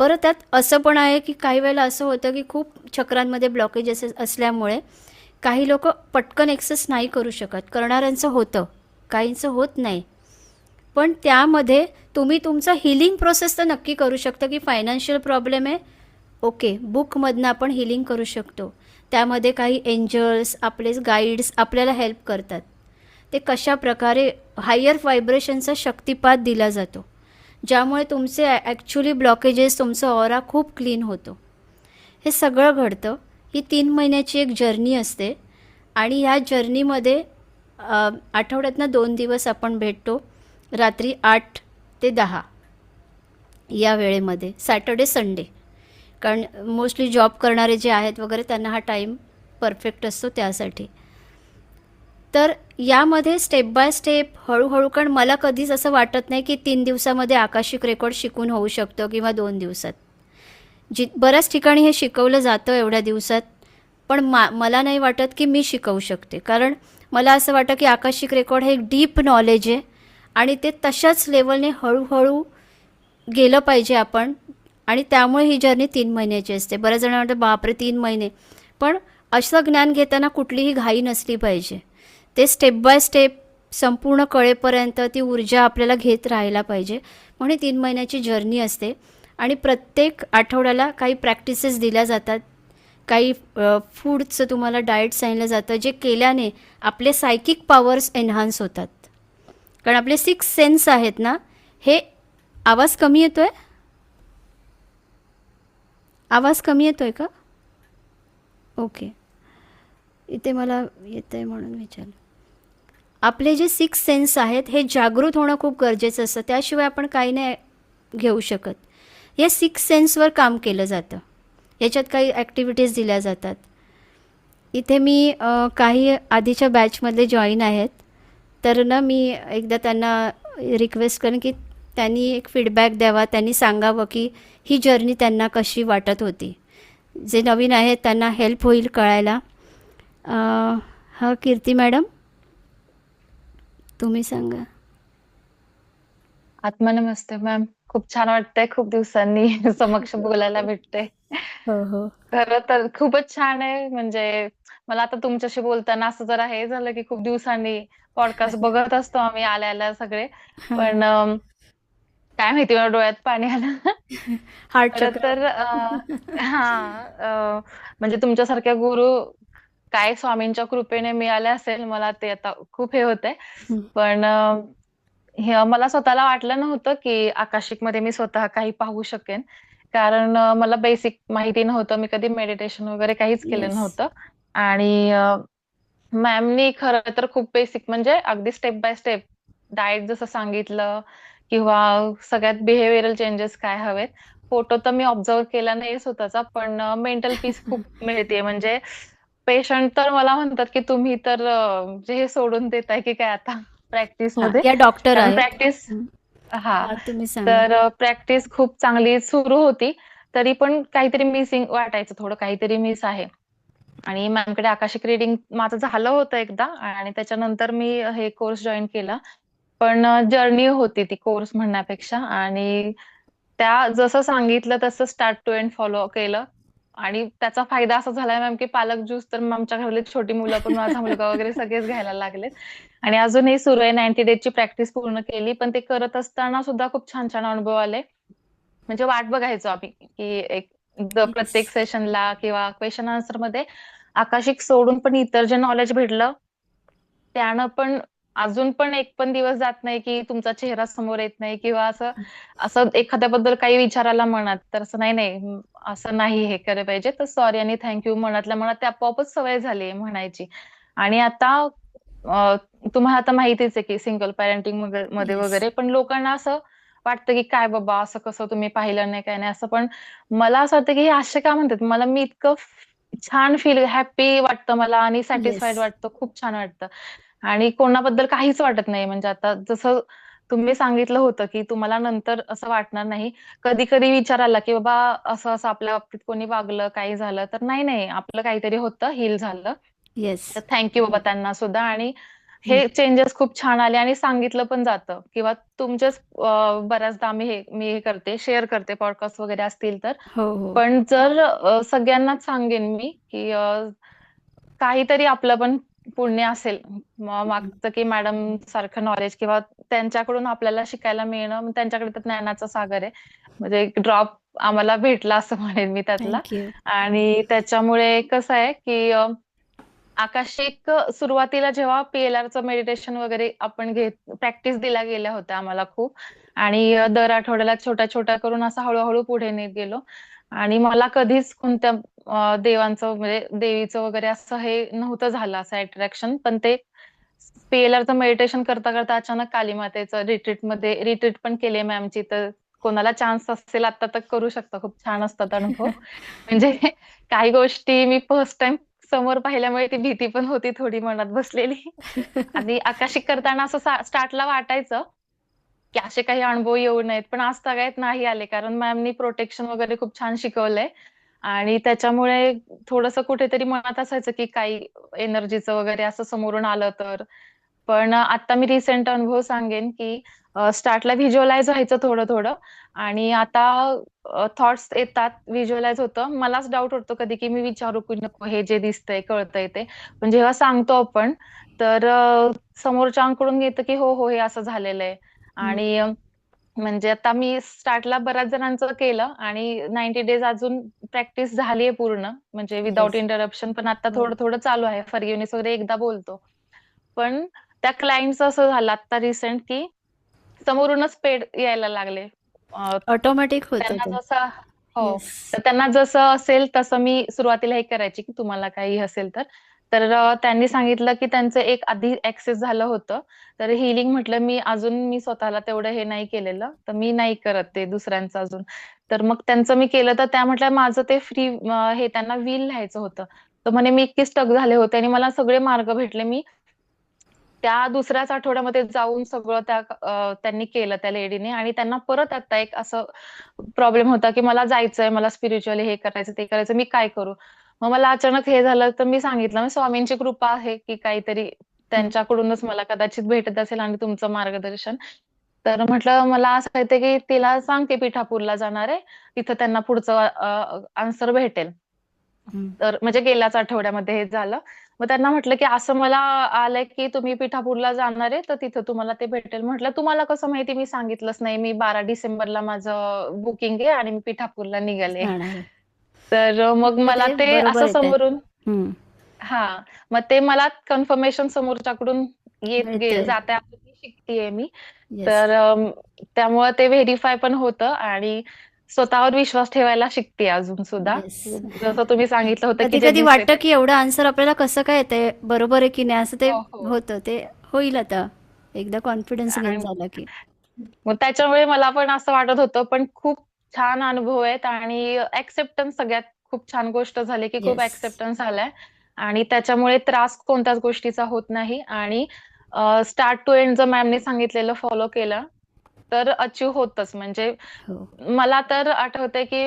परत त्यात असं पण आहे की काही वेळेला असं होतं की खूप चक्रांमध्ये ब्लॉकेजेस असल्यामुळे काही लोक पटकन ॲक्सेस नाही करू शकत. करणाऱ्यांचं होतं, काहींचं होत नाही. पण त्यामध्ये तुम्ही तुमचं हिलिंग प्रोसेस तर नक्की करू शकता की फायनान्शियल प्रॉब्लेम आहे, ओके, बुकमधनं आपण हिलिंग करू शकतो. त्यामध्ये काही एंजल्स, आपले गाईड्स आपल्याला हेल्प करतात. ते कशा प्रकारे हायर व्हायब्रेशनचा शक्तिपात दिला जातो, ज्यामुळे तुमचे ॲक्च्युली ब्लॉकेजेस, तुमचं ऑरा खूप क्लीन होतो. हे सगळं घडतं. ही 3 महिन्याची एक जर्नी असते आणि ह्या जर्नीमध्ये आठवड्यातनं 2 दिवस आपण भेटतो, रात्री 8 ते 10 या वेळेमध्ये, सॅटर्डे संडे. कारण मोस्टली जॉब करणारे जे आहेत वगैरे त्यांना हा टाईम परफेक्ट असतो त्यासाठी. तर यामध्ये स्टेप बाय स्टेप हळूहळू, कारण मला कधीच असं वाटत नाही की 3 दिवसामध्ये आकाशिक रेकॉर्ड शिकून होऊ शकतं किंवा 2 दिवसात. बऱ्याच ठिकाणी हे शिकवलं जातं एवढ्या दिवसात, पण मला नाही वाटत की मी शिकवू शकते. कारण मला असं वाटतं की आकाशिक रेकॉर्ड हे एक डीप नॉलेज आहे आणि ते तशाच लेवलने हळूहळू गेलं पाहिजे आपण. आणि त्यामुळे ही जर्नी 3 महिन्याची असते. बऱ्याच जणांना वाटतं बापरे 3 महिने, पण असं ज्ञान घेताना कुठलीही घाई नसली पाहिजे. ते स्टेप बाय स्टेप संपूर्ण कळेपर्यंत ती ऊर्जा आपल्याला घेत राहायला पाहिजे. म्हणून 3 महिन्याची जर्नी असते आणि प्रत्येक आठवड्याला काही प्रॅक्टिसेस दिल्या जातात, काही फूडचं तुम्हाला डाएट सांगितलं जातं, जे केल्याने आपले सायकिक पॉवर्स एन्हान्स होतात. कारण आपले 6 सेन्स आहेत ना, हे आवाज कमी येतोय, आवाज कमी येतोय का? ओके, इथे मला येतंय म्हणून विचारलं. आपले जे 6 सेन्स आहेत हे जागृत होणं खूप गरजेचं असतं, त्याशिवाय आपण काही नाही घेऊ शकत. या 6 सेन्सवर काम केलं जातं, याच्यात काही ॲक्टिव्हिटीज दिल्या जातात. इथे मी काही आधीच्या बॅचमधले जॉईन आहेत, तर ना मी एकदा त्यांना रिक्वेस्ट करेन की त्यांनी एक फीडबॅक द्यावा, त्यांनी सांगावं की ही जर्नी त्यांना कशी वाटत होती. जे नवीन आहेत त्यांना हेल्प होईल कळायला. कीर्ती मॅडम, तुम्ही सांगा. आत्मनमस्ते मॅम. खूप छान वाटतंय, खूप दिवसांनी समक्ष बोलायला भेटते. हो हो. खरं तर खूपच छान आहे. म्हणजे मला आता तुमच्याशी बोलताना असं जरा हे झालं की खूप दिवसांनी पॉडकास्ट बघत असतो आम्ही आल्या आल्या सगळे. हां. पण काय माहिती मला डोळ्यात पाणी आलं. हार्ट खरं चक्र. तर हा म्हणजे तुमच्यासारख्या गुरु काय स्वामींच्या कृपेने मिळाले असेल मला ते आता खूप हे होतंय. पण हे मला स्वतःला वाटलं नव्हतं की आकाशिक मध्ये मी स्वतः काही पाहू शकेन. कारण मला बेसिक माहिती नव्हतं. मी कधी मेडिटेशन वगैरे काहीच केलं येस. नव्हतं. आणि मॅमनी खरं तर खूप बेसिक म्हणजे अगदी स्टेप बाय स्टेप डाएट जसं सांगितलं किंवा सगळ्यात बिहेवियरल चेंजेस काय हवेत. फोटो तर मी ऑब्झर्व केला नाही स्वतःचा, पण मेंटल पीस खूप मिळते. म्हणजे पेशंट तर मला म्हणतात की तुम्ही तर म्हणजे हे सोडून देताय की काय आता प्रॅक्टिस हां, मध्ये. या डॉक्टर कारण आहेत. प्रॅक्टिस हा हां, तुम्ही सांगा. तर प्रॅक्टिस खूप चांगली सुरू होती. तरी पण काहीतरी मिसिंग वाटायचं, थोडं काहीतरी मिस आहे. आणि मॅमकडे आकाशिक रीडिंग माझं झालं होतं एकदा आणि त्याच्यानंतर मी हे कोर्स जॉईन केला. पण जर्नी होती ती कोर्स म्हणण्यापेक्षा. आणि त्या जसं सांगितलं तसं स्टार्ट टू एंड फॉलो केलं. आणि त्याचा फायदा असा झालाय मॅम की पालक ज्यूस तर आमच्या घरातली छोटी मुलं पण, माझा मुलगा वगैरे सगळेच घ्यायला लागलेत. आणि अजूनही सुरू आहे. 90 डेजची प्रॅक्टिस पूर्ण केली, पण ते करत असताना सुद्धा खूप छान छान अनुभव आले. म्हणजे वाट बघायचो आम्ही की एक येस. प्रत्येक सेशनला किंवा क्वेश्चन आन्सर मध्ये आकाशिक सोडून पण इतर जे नॉलेज भेटलं त्यानं पण अजून पण एक पण दिवस जात नाही की तुमचा चेहरा समोर येत नाही किंवा असं असं एखाद्याबद्दल काही विचारायला मनात तर असं नाही नाही असं नाही हे केलं पाहिजे, तर सॉरी आणि थँक्यू मनातल्या मनात ते आपोआपच सवय झाली म्हणायची. आणि आता अ, तुम्हाला आता माहितीच आहे की सिंगल पॅरेंटिंग मध्ये येस. वगैरे पण लोकांना असं वाटतं की काय बाबा असं कसं तुम्ही पाहिलं नाही काय नाही असं. पण मला असं वाटतं की हे असे का म्हणतात, मला मी इतकं छान फील हॅपी वाटतं मला आणि येस. सॅटिस्फाईड वाटतं, खूप छान वाटतं. आणि कोणाबद्दल काहीच वाटत नाही. म्हणजे आता जसं तुम्ही सांगितलं होतं की तुम्हाला नंतर असं वाटणार नाही. कधी कधी विचार आला की बाबा असं असं आपल्या बाबतीत कोणी वागलं काही झालं तर नाही नाही आपलं काहीतरी होतं हील झालं. येस. तर थँक्यू बाबा त्यांना सुद्धा. आणि हे चेंजेस खूप छान आले आणि सांगितलं पण जातं किंवा तुमचेच बऱ्याचदा मी हे करते, शेअर करते पॉडकास्ट वगैरे असतील तर. हो हो. पण जर सगळ्यांनाच सांगेन मी की काहीतरी आपलं पण पुण्य असेल मागचं की मॅडम सारखं नॉलेज किंवा त्यांच्याकडून आपल्याला शिकायला मिळणं. मग त्यांच्याकडे तर ज्ञानाचा सागर आहे. म्हणजे एक ड्रॉप आम्हाला भेटला असं म्हणेन मी त्यातला. थँक्यू. आणि त्याच्यामुळे कसं आहे की आकाशिक सुरुवातीला जेव्हा PLRचं मेडिटेशन वगैरे आपण प्रॅक्टिस दिल्या गेल्या होत्या आम्हाला खूप. आणि दर आठवड्याला छोट्या छोट्या करून असं हळूहळू पुढे नेत गेलो. आणि मला कधीच कोणत्या देवांचं म्हणजे देवीचं वगैरे असं हे नव्हतं झालं असं अट्रॅक्शन. पण ते PLRचं मेडिटेशन करता करता अचानक कालीमातेचं रिट्रीट पण केली मॅमची. तर कोणाला चान्स असेल आता तर करू शकता. खूप छान असतात अनुभव. म्हणजे काही गोष्टी मी फर्स्ट टाइम समोर पाहिल्यामुळे ती भीती पण होती थोडी मनात बसलेली. आणि आकाशिक करताना असं स्टार्टला वाटायचं की असे काही अनुभव येऊ नयेत, पण आज सगळ्यात नाही आले. कारण मॅमनी प्रोटेक्शन वगैरे खूप छान शिकवलंय. आणि त्याच्यामुळे थोडंसं कुठेतरी मनात असायचं की काही एनर्जीचं वगैरे असं समोरून आलं तर. पण आता मी रिसेंट अनुभव सांगेन की स्टार्टला व्हिज्युअलाइज व्हायचं थोडं थोडं. आणि आता थॉट्स येतात, व्हिज्युअलाइज होतं. मलाच डाऊट होतो कधी की मी विचारू की नको हे जे दिसतंय कळतंय ते. पण जेव्हा सांगतो आपण तर समोरच्यांकडून येतं की हो हो हे असं झालेलं आहे. हम्म. आणि म्हणजे आता मी स्टार्टला बऱ्याच जणांचं केलं आणि 90 डेज अजून प्रॅक्टिस झालीये पूर्ण म्हणजे विदाउट येस. इंटरप्शन. पण आता हो. थोडं थोडं चालू आहे. फॉरगिव्हनेस वगैरे एकदा बोलतो. पण त्या क्लायंटचं असं झालं आता रिसेंट की समोरूनच पेड यायला लागले. ऑटोमॅटिक होतं त्यांना ते. जसं हो. येस. तर त्यांना जसं असेल तसं मी सुरुवातीला हे करायची की तुम्हाला काही असेल तर. तर त्यांनी सांगितलं की त्यांचं एक आधी ऍक्सेस झालं होतं. तर हिलिंग म्हटलं मी स्वतःला तेवढं हे नाही केलेलं. तर मी नाही करत ते दुसऱ्यांचं अजून. तर मग त्यांचं मी केलं तर त्या म्हटल्या माझं ते फ्री हे त्यांना व्हील लिहायचं होतं. तर म्हणे मी इतकी स्टक झाले होते आणि मला सगळे मार्ग भेटले. मी त्या दुसऱ्याच आठवड्यामध्ये जाऊन सगळं त्यांनी केलं त्या लेडीने. आणि त्यांना परत आता एक असं प्रॉब्लेम होता की मला जायचंय, मला स्पिरिच्युअली हे करायचं ते करायचं, मी काय करू? मग मला अचानक हे झालं तर मी सांगितलं ना स्वामींची कृपा आहे की काहीतरी हम्म. त्यांच्याकडूनच मला कदाचित भेटत असेल आणि तुमचं मार्गदर्शन. तर म्हटलं मला असं कळतंय की तिला सांग ते पिठापूरला जाणार आहे. तिथं त्यांना पुढचं आन्सर भेटेल. हम्म. तर म्हणजे गेल्याच आठवड्यामध्ये हे झालं. मग त्यांना म्हटलं की असं मला आलंय की तुम्ही पिठापूरला जाणार आहे तर तिथं तुम्हाला ते भेटेल. म्हटलं तुम्हाला कसं माहिती? मी सांगितलंच नाही. मी 12 डिसेंबरला माझं बुकिंग आहे आणि मी पिठापूरला निघाले. जाणार आहे. तर मग तर मला ते ते बरोबर असं येत आहेत. समोरून हम्म. हां. मग ते मला कन्फर्मेशन समोरच्याकडून मिळते. जाते असं ती शिकतीये मी. येस. तर त्यामुळे ते व्हेरिफाय पण होतं आणि स्वतःवर विश्वास ठेवायला शिकते अजून सुद्धा. येस. जसं तुम्ही सांगितलं होतं की कधी जे कधी दिसतंय वाटतं ते की एवढं आन्सर आपल्याला कसं काय येते, बरोबर आहे की नाही, असं ते हो, हो. होतं. ते होईल आता एकदा कॉन्फिडन्स गेन आणि झाला की. मग त्याच्यामुळे मला पण असं वाटत होतं. पण खूप छान अनुभव आहेत आणि ॲक्सेप्टन्स सगळ्यात खूप छान गोष्ट झाली, की खूप येस. ॲक्सेप्टन्स आलाय आणि त्याच्यामुळे त्रास कोणत्याच गोष्टीचा होत नाही. आणि स्टार्ट टू एंड जर मॅमनी सांगितलेलं फॉलो केलं, तर अचीव्ह होतच. म्हणजे हो. मला तर आठवतंय, की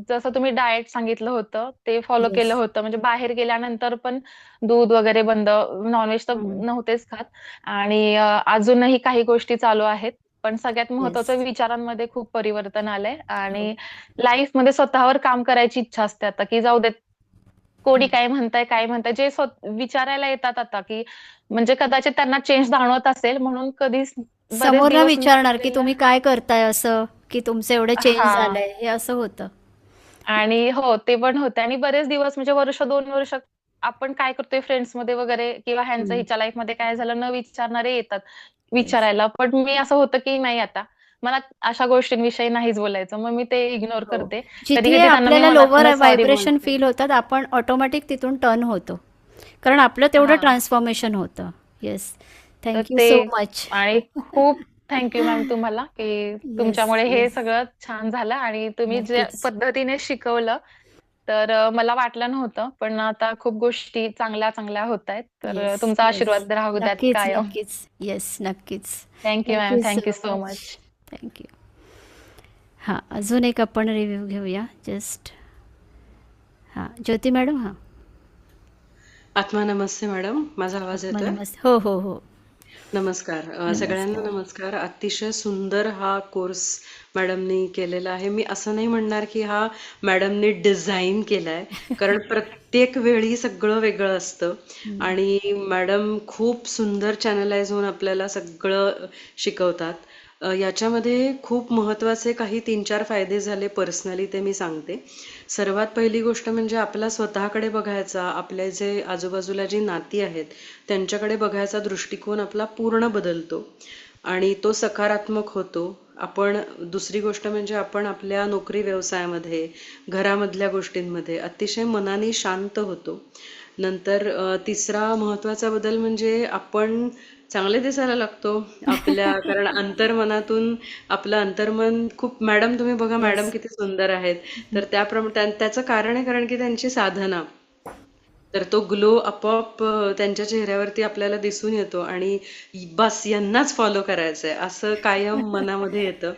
जसं तुम्ही डाएट सांगितलं होतं, ते फॉलो केलं येस. होतं. म्हणजे बाहेर गेल्यानंतर पण दूध वगैरे बंद, नॉन-व्हेज तर हम्म. नव्हतेच खात. आणि अजूनही काही गोष्टी चालू आहेत. पण सगळ्यात येस. महत्त्वाचं विचारांमध्ये खूप परिवर्तन आलंय हो. आणि लाईफमध्ये स्वतःवर काम करायची इच्छा असते आता, की जाऊ देत कोणी काय म्हणताय, काय म्हणताय? जे विचारायला येतात आता, की म्हणजे कदाचित त्यांना चेंज जाणवत असेल म्हणून कधीच बरेच समोरनं दिवस न विचारणार की केलेल्या तुम्ही काय करताय असं, की तुमचं एवढं चेंज हां. झालंय, हे असं होतं. आणि हो, ते पण होतं आणि बरेच दिवस म्हणजे वर्ष 2 वर्ष आपण काय करतोय फ्रेंड्समध्ये वगैरे किंवा ह्यांचं हम्म. हिच्या लाईफमध्ये काय झालं न विचारणारे येतात येस. विचारायला. पण मी असं होतं की नाही आता मला अशा गोष्टींविषयी नाहीच बोलायचं. मग मी ते इग्नोर हो. करते. जिथे कधी-कधी त्यांना मी आपल्याला लोअर मनातनं सॉरी व्हायब्रेशन बोलते. फील होतात, आपण ऑटोमॅटिक तिथून टर्न होतो. कारण आपलं तेवढं हां. ट्रान्सफॉर्मेशन होतं. येस. तर थँक यू ते सो मच. आणि खूप थँक यू मॅम तुम्हाला, की येस. तुमच्यामुळे हे येस. सगळं छान झालं आणि तुम्ही ज्या नक्कीच. पद्धतीने शिकवलं, तर मला वाटलं नव्हतं. पण आता खूप गोष्टी चांगल्या-चांगल्या होतायत. तर येस. तुमचा येस. आशीर्वाद राहू द्यात नक्कीच. कायम. नक्कीच. येस. नक्कीच. Thank you thank ma'am. You thank so you so much. Much. Thank you. हां, अजून एक आपण रिव्ह्यू घेऊया. जस्ट हां, ज्योती मॅडम. हां, आत्मा नमस्ते मॅडम. माझा आवाज आत्मा येतोय? नमस्ते. हो, हो, हो. नमस्कार. सगळ्यांना नमस्कार. नमस्कार. अतिशय सुंदर हा कोर्स मॅडमनी केलेला आहे. मी असं नाही म्हणणार की हा मॅडमनी डिझाइन केलाय. कारण प्रत्येक वेळी सगळं वेगळं असतं हं. आणि मॅडम खूप सुंदर चॅनलाइज होऊन आपल्याला सगळं शिकवतात. याच्यामध्ये खूप महत्वाचे काही 3-4 फायदे झाले पर्सनली, ते मी सांगते. सर्वात पहिली गोष्ट म्हणजे आपला स्वतःकडे बघायचा, आपल्या जे आजूबाजूला जी नाती आहेत त्यांच्याकडे बघायचा दृष्टिकोन आपला पूर्ण बदलतो आणि तो सकारात्मक होतो. आपण दुसरी गोष्ट म्हणजे आपण आपल्या नोकरी व्यवसायामध्ये, घरामधल्या गोष्टींमध्ये अतिशय मनाने शांत होतो. नंतर तिसरा महत्वाचा बदल म्हणजे आपण चांगले दिसायला लागतो आपल्या, कारण अंतर्मनातून आपलं अंतर्मन खूप, मॅडम तुम्ही बघा, मॅडम येस. किती सुंदर आहेत. तर त्याप्रमाणे त्याचं कारण आहे कारण की त्यांची साधना, तर तो ग्लो आपोआप त्यांच्या चेहऱ्यावरती आपल्याला दिसून येतो आणि बस यांनाच फॉलो करायचंय असं कायम मनामध्ये येतं.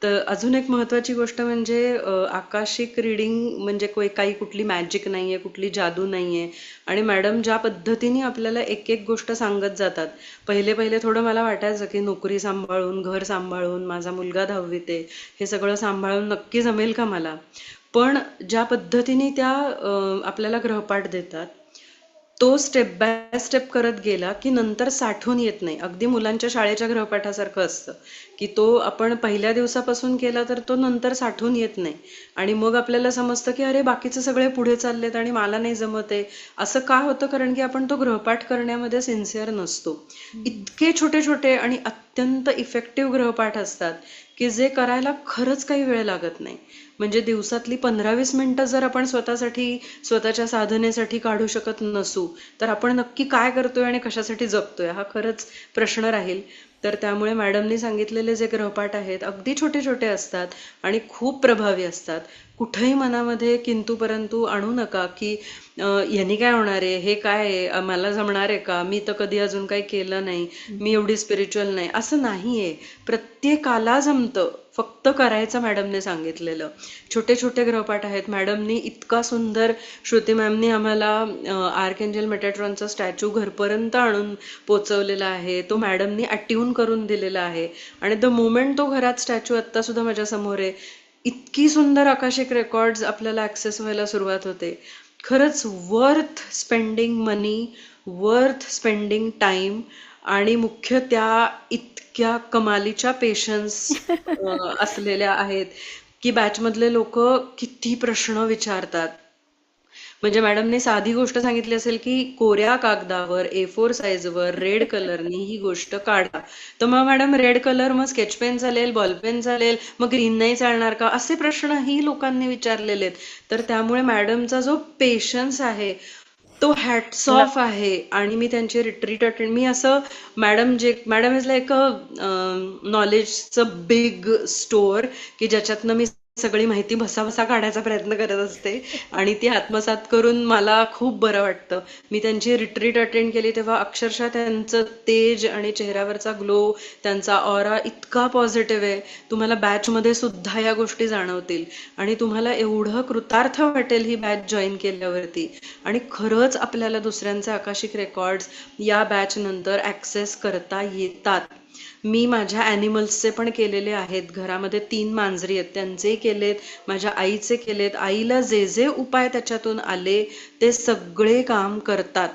तर अजून एक महत्वाची गोष्ट म्हणजे आकाशिक रीडिंग म्हणजे काही कुठली मॅजिक नाहीये, कुठली जादू नाहीये. आणि मॅडम ज्या पद्धतीने आपल्याला एक एक गोष्ट सांगत जातात, पहिले पहिले थोडं मला वाटायचं की नोकरी सांभाळून, घर सांभाळून, माझा मुलगा 10वीत आहे, हे सगळं सांभाळून नक्की जमेल का मला. पण ज्या पद्धतीने त्या आपल्याला ग्रहपाठ देतात, तो स्टेप बाय स्टेप करत गेला की नंतर साठवून येत नाही. अगदी मुलांच्या शाळेच्या गृहपाठासारखं असतं की तो आपण पहिल्या दिवसापासून केला तर तो नंतर साठवून येत नाही. आणि मग आपल्याला समजतं की अरे बाकीचे सगळे पुढे चाललेत आणि मला नाही जमत आहे. असं का होतं? कारण की आपण तो गृहपाठ करण्यामध्ये सिन्सिअर नसतो. इतके छोटे छोटे आणि अत्यंत इफेक्टिव्ह गृहपाठ असतात की जे करायला खरंच काही वेळ लागत नाही. म्हणजे दिवसातली 15-20 मिनिटं जर आपण स्वतःसाठी, स्वतःच्या साधनेसाठी काढू शकत नसू, तर आपण नक्की काय करतोय आणि कशासाठी जगतोय हा खरंच प्रश्न राहील. तर त्यामुळे मॅडमनी सांगितलेले जे गृहपाठ आहेत अगदी छोटे छोटे असतात आणि खूप प्रभावी असतात. कुठेही मनामध्ये किंतु परंतु आणू नका की यांनी काय होणार आहे, हे काय आहे, मला जमणार आहे का, मी तर कधी अजून काही केलं नाही, मी एवढी स्पिरिच्युअल नाही, असं नाहीये. प्रत्येकाला जमतं, फक्त करायचं मॅडमने सांगितलेलं. छोटे छोटे गृहपाठ आहेत. मॅडमनी इतका सुंदर, श्रुती मॅमनी आम्हाला आर्कएंजल मेटाट्रॉनचा स्टॅच्यू घरपर्यंत आणून पोचवलेला आहे, तो मॅडमनी अट्यून करून दिलेला आहे. आणि द मोमेंट तो घरात स्टॅच्यू आत्ता सुद्धा माझ्या समोर आहे, इतकी सुंदर आकाशिक रेकॉर्ड्स आपल्याला ऍक्सेस व्हायला सुरुवात होते. खरंच वर्थ स्पेंडिंग मनी, वर्थ स्पेंडिंग टाइम. आणि मुख्य त्या इतक्या कमालीच्या पेशन्स असलेल्या आहेत की बॅचमधले लोक किती प्रश्न विचारतात. म्हणजे मॅडमने साधी गोष्ट सांगितली असेल की कोऱ्या कागदावर A4 साईजवर रेड कलरनी ही गोष्ट काढा, तर मग मॅडम रेड कलर मग स्केच पेन चालेल, बॉल पेन चालेल, मग ग्रीन नाही चालणार का, असे प्रश्नही लोकांनी विचारलेले आहेत. तर त्यामुळे मॅडमचा जो पेशन्स आहे तो हॅट्स ल- ऑफ आहे. आणि मी त्यांची रिट्रीट अटेंड, मी असं, मॅडम इज लाईक अ नॉलेजचं बिग स्टोअर की ज्याच्यातनं मी सगळी माहिती भसाभसा काढायचा प्रयत्न करत असते आणि ती आत्मसात करून मला खूप बरं वाटतं. मी त्यांची रिट्रीट अटेंड केली तेव्हा अक्षरशः त्यांचं तेज आणि चेहऱ्यावरचा ग्लो, त्यांचा ऑरा इतका पॉझिटिव्ह आहे, तुम्हाला बॅचमध्ये सुद्धा या गोष्टी जाणवतील आणि तुम्हाला एवढं कृतार्थ वाटेल ही बॅच जॉईन केल्यावरती. आणि खरंच आपल्याला दुसऱ्यांचे आकाशिक रेकॉर्ड्स या बॅच नंतर ऍक्सेस करता येतात. मी माझ्या ॲनिमल्सचे पण केलेले आहेत. घरामध्ये 3 मांजरी आहेत, त्यांचेही केलेत, माझ्या आईचे केलेत. आईला जे जे उपाय त्याच्यातून आले ते सगळे काम करतात.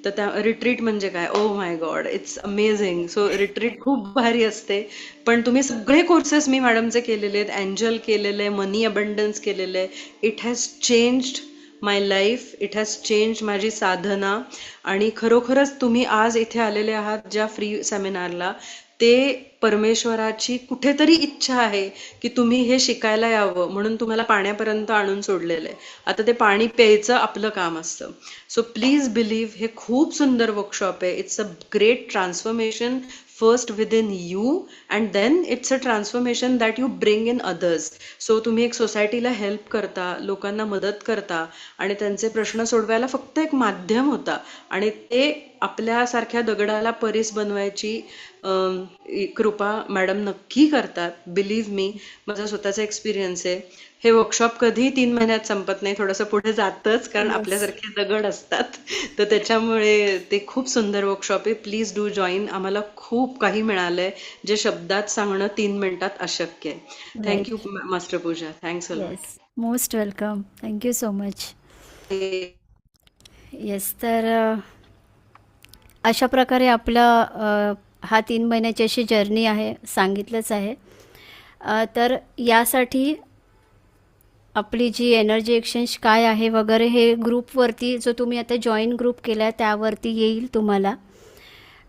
तर त्या रिट्रीट म्हणजे काय, oh my God, it's amazing. So retreat खूप भारी असते. पण तुम्ही सगळे कोर्सेस मी मॅडमचे केलेले आहेत, एंजल केलेले, मनी अबंडन्स केलेले. It has changed my life, it has change माझी साधना. आणि खरोखरच तुम्ही आज इथे आलेले आहात ज्या फ्री सेमिनारला, ते परमेश्वराची कुठेतरी इच्छा आहे की तुम्ही हे शिकायला यावं, म्हणून तुम्हाला पाण्यापर्यंत आणून सोडलेलं आहे. आता ते पाणी प्यायचं आपलं काम असतं. सो प्लीज बिलीव्ह, हे खूप सुंदर वर्कशॉप आहे. It's a great transformation first within you and then it's a transformation that you bring in others. So तुम्ही एक सोसायटीला हेल्प करता, लोकांना मदत करता आणि त्यांचे प्रश्न सोडवायला फक्त एक माध्यम होता. आणि ते आपल्यासारख्या दगडाला परीस बनवायची कृपा मॅडम नक्की करतात. बिलीव्ह मी, माझा स्वतःचा एक्सपिरियन्स आहे. हे वर्कशॉप कधी 3 महिन्यात संपत नाही, थोडंसं पुढे जातच, कारण येस. आपल्यासारखे दगड असतात. तर त्याच्यामुळे ते खूप सुंदर वर्कशॉप आहे. Please do join. आम्हाला खूप काही मिळालंय जे शब्दात सांगणं 3 मिनिटात अशक्य आहे. Thank you right. Master Pooja, thanks a lot. Yes. Most welcome. Thank you so much. Yes. तर अशा प्रकारे आपलं हा 3 महिन्याची अशी जर्नी आहे, सांगितलंच आहे. तर यासाठी आपली जी एनर्जी एक्सचेंज काय आहे वगैरे हे ग्रुपवरती, जो तुम्ही आता जॉईन ग्रुप केला आहे त्यावरती येईल तुम्हाला.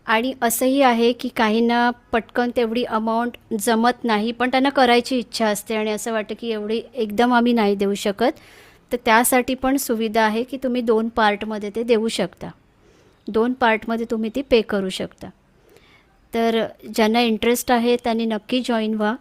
आणि असंही आहे की काहींना पटकन तेवढी अमाऊंट जमत नाही, पण त्यांना करायची इच्छा असते आणि असं वाटतं की एवढी एकदम आम्ही नाही देऊ शकत. तर त्यासाठी पण सुविधा आहे की तुम्ही 2 पार्टमध्ये ते देऊ शकता. 2 पार्टमध्ये तुम्ही ती पे करू शकता. तर ज्यांना इंटरेस्ट आहे त्यांनी नक्की जॉईन व्हा.